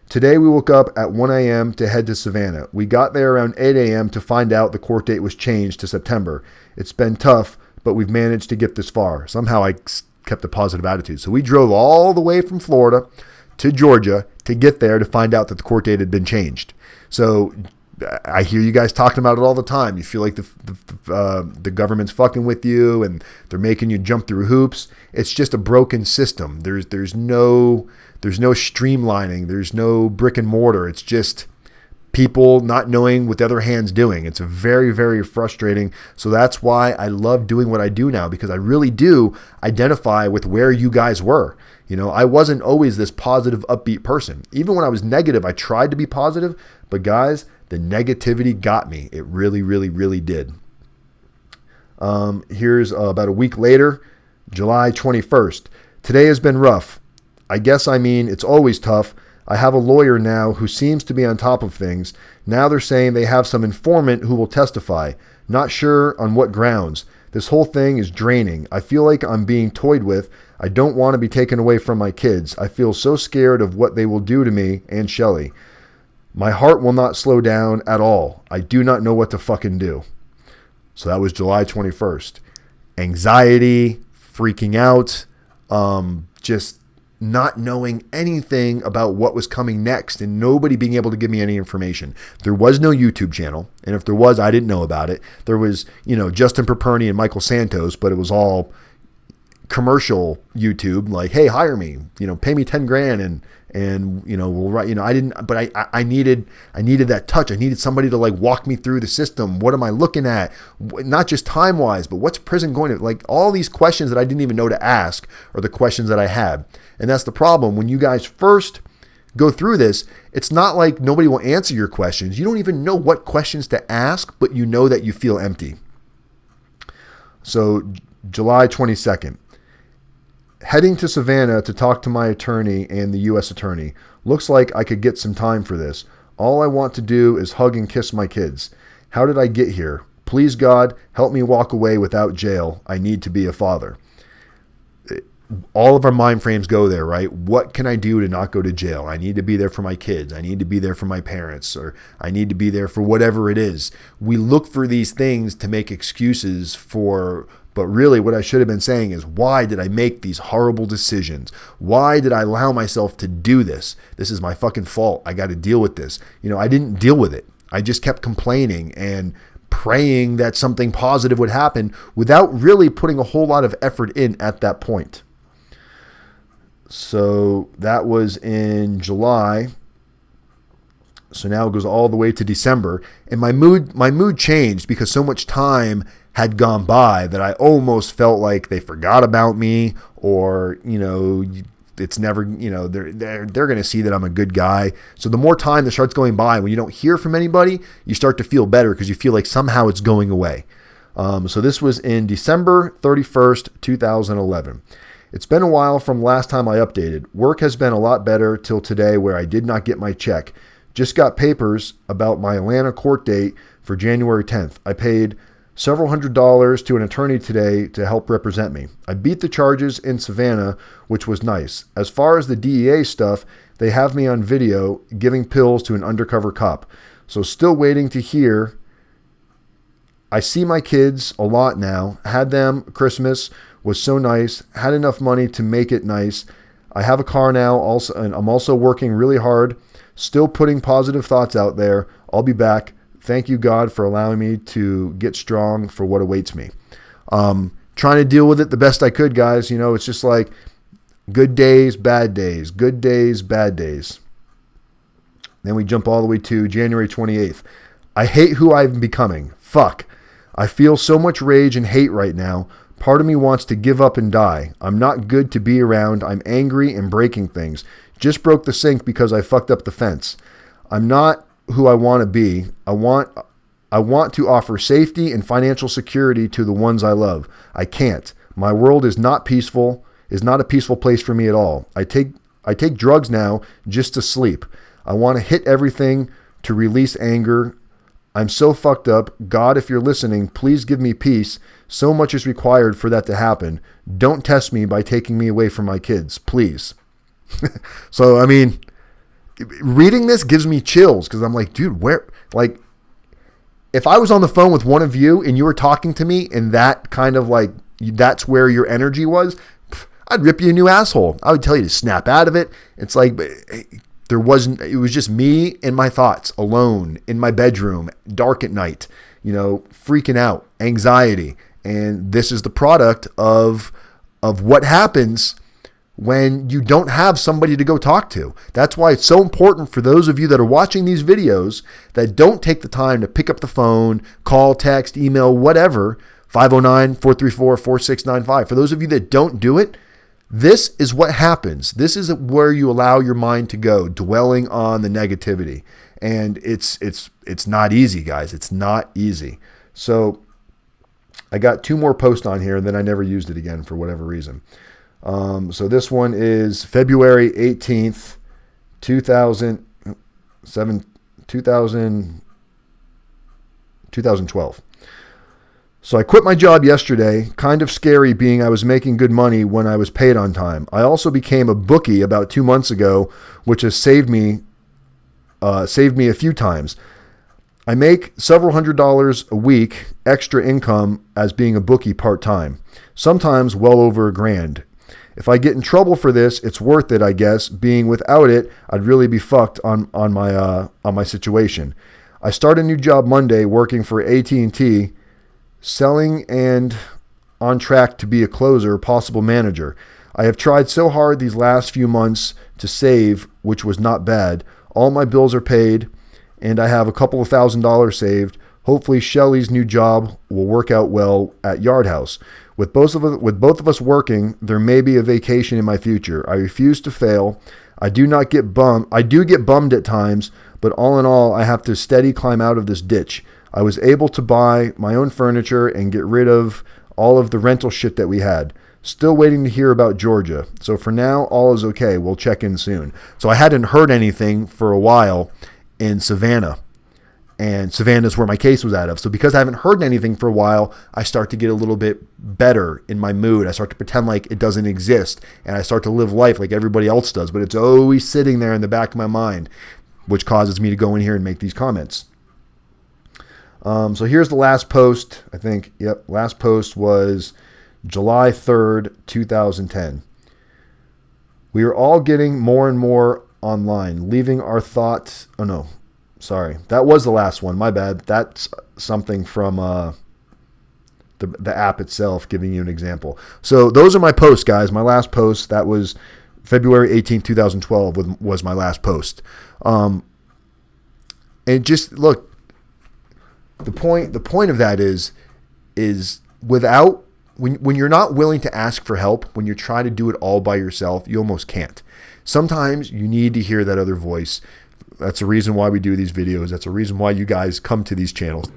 Today, we woke up at 1 a.m. to head to Savannah. We got there around 8 a.m. to find out the court date was changed to September. It's been tough, but we've managed to get this far. Somehow I kept a positive attitude. So we drove all the way from Florida to Georgia to get there to find out that the court date had been changed. So I hear you guys talking about it all the time. You feel like the government's fucking with you and they're making you jump through hoops. It's just a broken system. There's no streamlining. There's no brick and mortar. It's just people not knowing what the other hand's doing. It's very, very frustrating. So that's why I love doing what I do now, because I really do identify with where you guys were. I wasn't always this positive, upbeat person. Even when I was negative, I tried to be positive. But guys, the negativity got me. It really, really, really did. Here's about a week later, July 21st. Today has been rough. It's always tough. I have a lawyer now who seems to be on top of things. Now they're saying they have some informant who will testify. Not sure on what grounds. This whole thing is draining. I feel like I'm being toyed with. I don't want to be taken away from my kids. I feel so scared of what they will do to me and Shelly. My heart will not slow down at all. I do not know what to fucking do. So that was July 21st. Anxiety, freaking out, just not knowing anything about what was coming next and nobody being able to give me any information. There was no YouTube channel. And if there was, I didn't know about it. There was, Justin Perperni and Michael Santos, but it was all commercial YouTube, like, hey, hire me, pay me 10 grand and we'll write, I didn't, but I needed that touch. I needed somebody to like walk me through the system. What am I looking at? Not just time wise, but what's prison going to, like, all these questions that I didn't even know to ask are the questions that I had. And that's the problem. When you guys first go through this, it's not like nobody will answer your questions. You don't even know what questions to ask, but you know that you feel empty. So July 22nd. Heading to Savannah to talk to my attorney and the U.S. attorney. Looks like I could get some time for this. All I want to do is hug and kiss my kids. How did I get here? Please, God, help me walk away without jail. I need to be a father. All of our mind frames go there, right? What can I do to not go to jail? I need to be there for my kids. I need to be there for my parents, or I need to be there for whatever it is. We look for these things to make excuses for. But really what I should have been saying is, why did I make these horrible decisions? Why did I allow myself to do this? This is my fucking fault. I got to deal with this. I didn't deal with it. I just kept complaining and praying that something positive would happen without really putting a whole lot of effort in at that point. So that was in July. So now it goes all the way to December. And my mood changed because so much time had gone by that I almost felt like they forgot about me, or, it's never, they're going to see that I'm a good guy. So the more time that starts going by, when you don't hear from anybody, you start to feel better because you feel like somehow it's going away. So this was in December 31st, 2011. It's been a while from last time I updated. Work has been a lot better till today, where I did not get my check. Just got papers about my Atlanta court date for January 10th. I paid several $100s to an attorney today to help represent me. I beat the charges in Savannah, which was nice. As far as the DEA stuff, they have me on video giving pills to an undercover cop. So still waiting to hear. I see my kids a lot now. Had them Christmas, was so nice. Had enough money to make it nice. I have a car now also, and I'm also working really hard. Still putting positive thoughts out there. I'll be back. Thank you, God, for allowing me to get strong for what awaits me. Trying to deal with it the best I could, guys. It's just like good days, bad days, good days, bad days. Then we jump all the way to January 28th. I hate who I'm becoming. Fuck. I feel so much rage and hate right now. Part of me wants to give up and die. I'm not good to be around. I'm angry and breaking things. Just broke the sink because I fucked up the fence. I'm not who I want to be. I want to offer safety and financial security to the ones I love. I can't. My world is not peaceful, is not a peaceful place for me at all. I take drugs now just to sleep. I want to hit everything to release anger. I'm so fucked up. God, if you're listening, please give me peace. So much is required for that to happen. Don't test me by taking me away from my kids, please. So, I mean, reading this gives me chills because I'm like, dude, like, if I was on the phone with one of you and you were talking to me and that kind of like, that's where your energy was, I'd rip you a new asshole. I would tell you to snap out of it. It's like, it was just me and my thoughts alone in my bedroom, dark at night, freaking out, anxiety. And this is the product of what happens when you don't have somebody to go talk to. That's why it's so important for those of you that are watching these videos that don't take the time to pick up the phone, call, text, email, whatever, 509-434-4695. For those of you that don't do it, this is what happens. This is where you allow your mind to go, dwelling on the negativity. And it's not easy, guys. It's not easy. So I got 2 more posts on here, and then I never used it again for whatever reason. So this one is February 18th, 2012. So I quit my job yesterday. Kind of scary being I was making good money when I was paid on time. I also became a bookie about 2 months ago, which has saved me a few times. I make several $100s a week extra income as being a bookie part-time, sometimes well over $1,000. If I get in trouble for this, it's worth it, I guess. Being without it, I'd really be fucked on my situation. I start a new job Monday working for AT&T, selling and on track to be a closer, possible manager. I have tried so hard these last few months to save, which was not bad. All my bills are paid, and I have a couple of $1,000s saved. Hopefully Shelly's new job will work out well at Yard House. With both of us working, there may be a vacation in my future. I refuse to fail. I do get bummed at times, but all in all, I have to steady climb out of this ditch. I was able to buy my own furniture and get rid of all of the rental shit that we had. Still waiting to hear about Georgia. So for now, all is okay. We'll check in soon. So I hadn't heard anything for a while in Savannah. And Savannah is where my case was out of. So because I haven't heard anything for a while, I start to get a little bit better in my mood. I start to pretend like it doesn't exist. And I start to live life like everybody else does. But it's always sitting there in the back of my mind, which causes me to go in here and make these comments. So here's the last post. I think, last post was July 3rd, 2010. We are all getting more and more online, leaving our thoughts. Oh, no. Sorry, that was the last one. My bad. That's something from the app itself, giving you an example. So those are my posts, guys. My last post, that was February 18th, 2012, was my last post. And just look, the point of that is without when you're not willing to ask for help, when you're trying to do it all by yourself, you almost can't. Sometimes you need to hear that other voice. That's the reason why we do these videos. That's the reason why you guys come to these channels.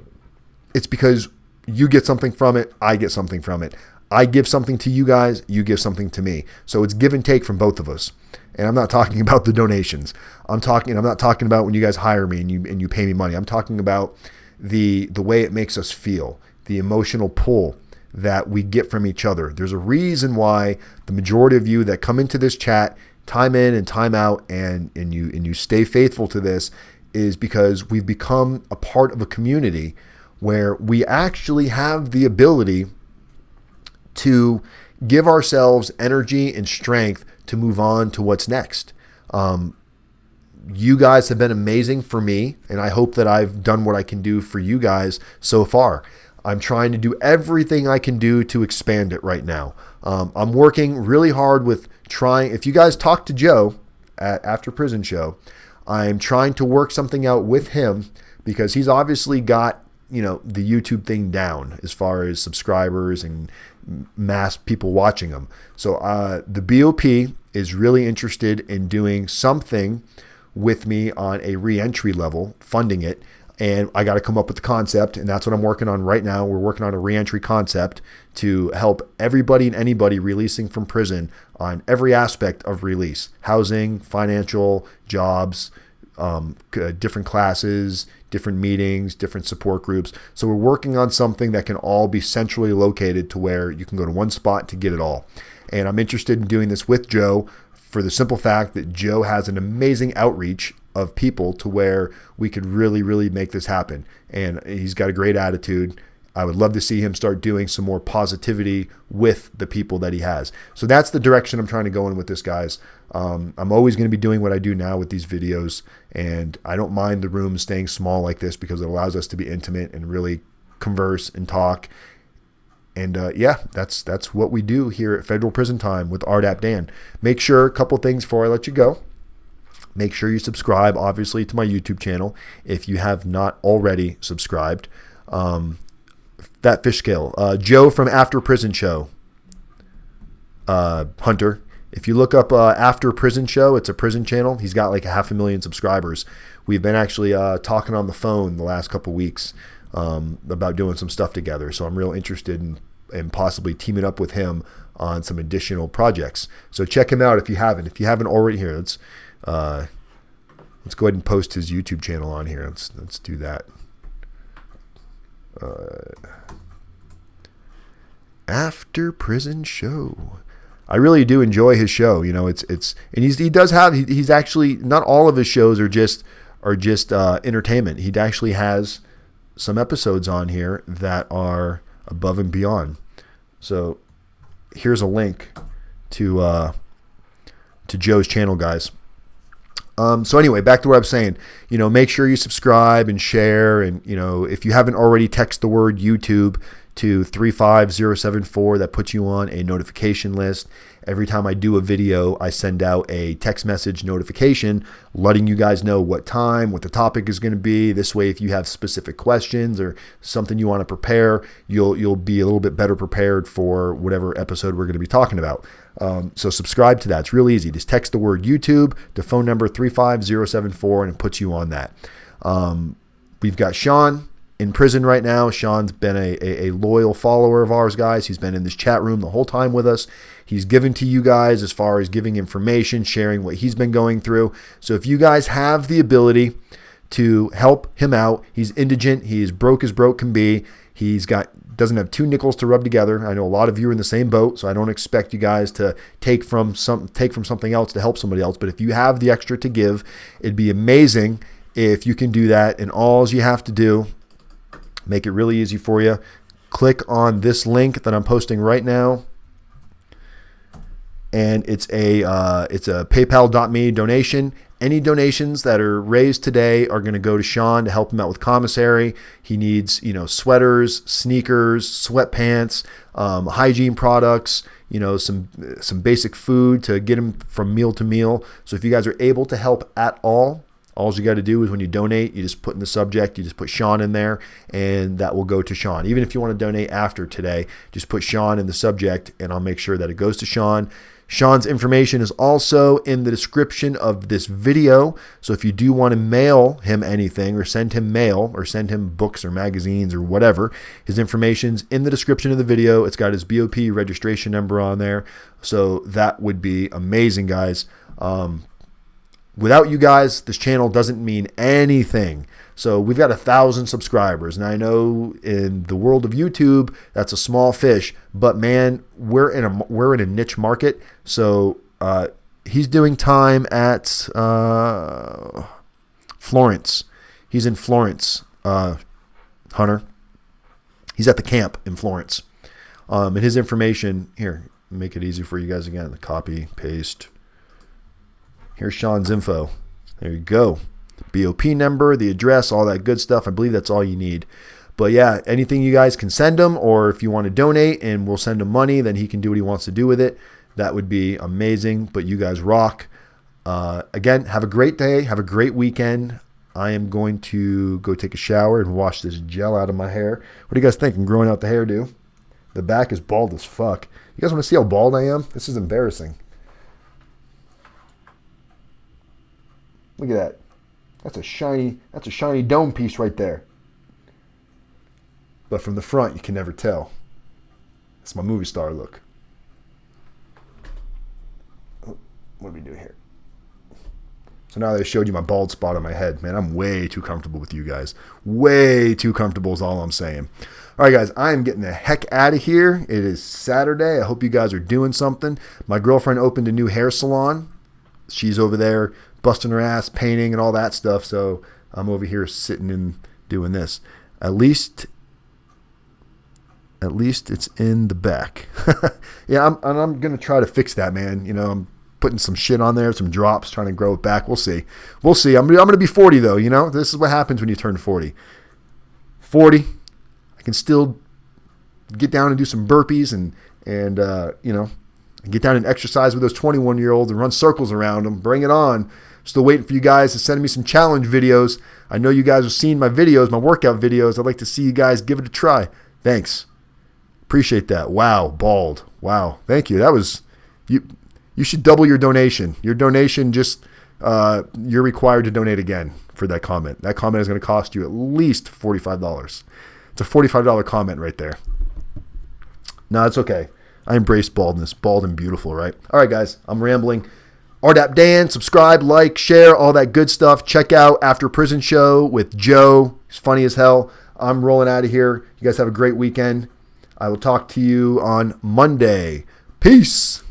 It's because you get something from it. I get something from it. I give something to you guys. You give something to me. So it's give and take from both of us. And I'm not talking about the donations. I'm not talking about when you guys hire me and you pay me money. I'm talking about the way it makes us feel, the emotional pull that we get from each other. There's a reason why the majority of you that come into this chat time in and time out, and you stay faithful to this, is because we've become a part of a community where we actually have the ability to give ourselves energy and strength to move on to what's next. You guys have been amazing for me, and I hope that I've done what I can do for you guys so far. I'm trying to do everything I can do to expand it right now. I'm working really hard with trying. If you guys talk to Joe at After Prison Show, I'm trying to work something out with him because he's obviously got, the YouTube thing down as far as subscribers and mass people watching him. So the BOP is really interested in doing something with me on a re-entry level, funding it. And I got to come up with the concept, and that's what I'm working on right now. We're working on a reentry concept to help everybody and anybody releasing from prison on every aspect of release: housing, financial, jobs, different classes, different meetings, different support groups. So we're working on something that can all be centrally located to where you can go to one spot to get it all. And I'm interested in doing this with Joe for the simple fact that Joe has an amazing outreach of people to where we could really, really make this happen. And he's got a great attitude. I would love to see him start doing some more positivity with the people that he has. So that's the direction I'm trying to go in with this, guys. I'm always going to be doing what I do now with these videos, and I don't mind the room staying small like this because it allows us to be intimate and really converse and talk. And that's what we do here at Federal Prison Time with RDAPdan. Make sure, a couple things before I let you go. Make sure you subscribe, obviously, to my YouTube channel if you have not already subscribed. That fish scale. Joe from After Prison Show. Hunter. If you look up After Prison Show, it's a prison channel. He's got like 500,000 subscribers. We've been actually talking on the phone the last couple weeks about doing some stuff together. So I'm real interested in possibly teaming up with him on some additional projects. So check him out if you haven't. If you haven't already, here, let's go ahead and post his YouTube channel on here. Let's do that. After Prison Show. I really do enjoy his show. And he's actually, not all of his shows are just entertainment. He actually has some episodes on here that are above and beyond. So here's a link to Joe's channel, guys. So anyway, back to what I'm saying. Make sure you subscribe and share, and if you haven't already, text the word YouTube to 35074. That puts you on a notification list. Every time I do a video, I send out a text message notification letting you guys know what time, what the topic is going to be. This way, if you have specific questions or something you want to prepare, you'll be a little bit better prepared for whatever episode we're going to be talking about. So subscribe to that. It's real easy. Just text the word YouTube to phone number 35074 and it puts you on that. We've got Sean in prison right now. Sean's been a loyal follower of ours, guys. He's been in this chat room the whole time with us. He's given to you guys as far as giving information, sharing what he's been going through. So if you guys have the ability to help him out, he's indigent. He's broke as broke can be. Doesn't have 2 nickels to rub together. I know a lot of you are in the same boat, so I don't expect you guys to take from something else to help somebody else. But if you have the extra to give, it'd be amazing if you can do that. And all you have to do, make it really easy for you, click on this link that I'm posting right now. And it's a PayPal.me donation. Any donations that are raised today are going to go to Sean to help him out with commissary. He needs, sweaters, sneakers, sweatpants, hygiene products, some basic food to get him from meal to meal. So if you guys are able to help at all you got to do is when you donate, you just put in the subject, you just put Sean in there, and that will go to Sean. Even if you want to donate after today, just put Sean in the subject, and I'll make sure that it goes to Sean. Sean's information is also in the description of this video. So if you do want to mail him anything or send him mail or send him books or magazines or whatever, his information's in the description of the video. It's got his BOP registration number on there. So that would be amazing, guys. Without you guys, this channel doesn't mean anything. So we've got 1,000 subscribers. And I know in the world of YouTube, that's a small fish, but man, we're in a niche market. So he's doing time at Florence. He's in Florence, Hunter. He's at the camp in Florence. And his information, here, make it easy for you guys again. Copy, paste. Here's Sean's info. There you go. BOP number, the address, all that good stuff. I believe that's all you need. But yeah, anything you guys can send him, or if you want to donate and we'll send him money, then he can do what he wants to do with it. That would be amazing. But you guys rock. Again, have a great day. Have a great weekend. I am going to go take a shower and wash this gel out of my hair. What do you guys think? I'm growing out the hairdo. The back is bald as fuck. You guys want to see how bald I am? This is embarrassing. Look at that. That's a shiny dome piece right there. But from the front, you can never tell. It's my movie star look. What do we do here? So now that I showed you my bald spot on my head, man, I'm way too comfortable with you guys. Way too comfortable is all I'm saying. All right, guys, I am getting the heck out of here. It is Saturday. I hope you guys are doing something. My girlfriend opened a new hair salon. She's over there busting her ass, painting and all that stuff. So I'm over here sitting and doing this. At least it's in the back. Yeah, I'm going to try to fix that, man. I'm putting some shit on there, some drops, trying to grow it back. We'll see. I'm going to be 40 though. This is what happens when you turn 40. 40, I can still get down and do some burpees and get down and exercise with those 21-year-olds and run circles around them. Bring it on. Still waiting for you guys to send me some challenge videos. I know you guys have seen my videos, my workout videos. I'd like to see you guys give it a try. Thanks. Appreciate that. Wow, bald. Wow. Thank you. That was you. You should double your donation. Your donation you're required to donate again for that comment. That comment is going to cost you at least $45. It's a $45 comment right there. No, it's okay. I embrace baldness. Bald and beautiful, right? All right, guys. I'm rambling. rdapdan, subscribe, like, share, all that good stuff. Check out After Prison Show with Joe. He's funny as hell. I'm rolling out of here. You guys have a great weekend. I will talk to you on Monday. Peace.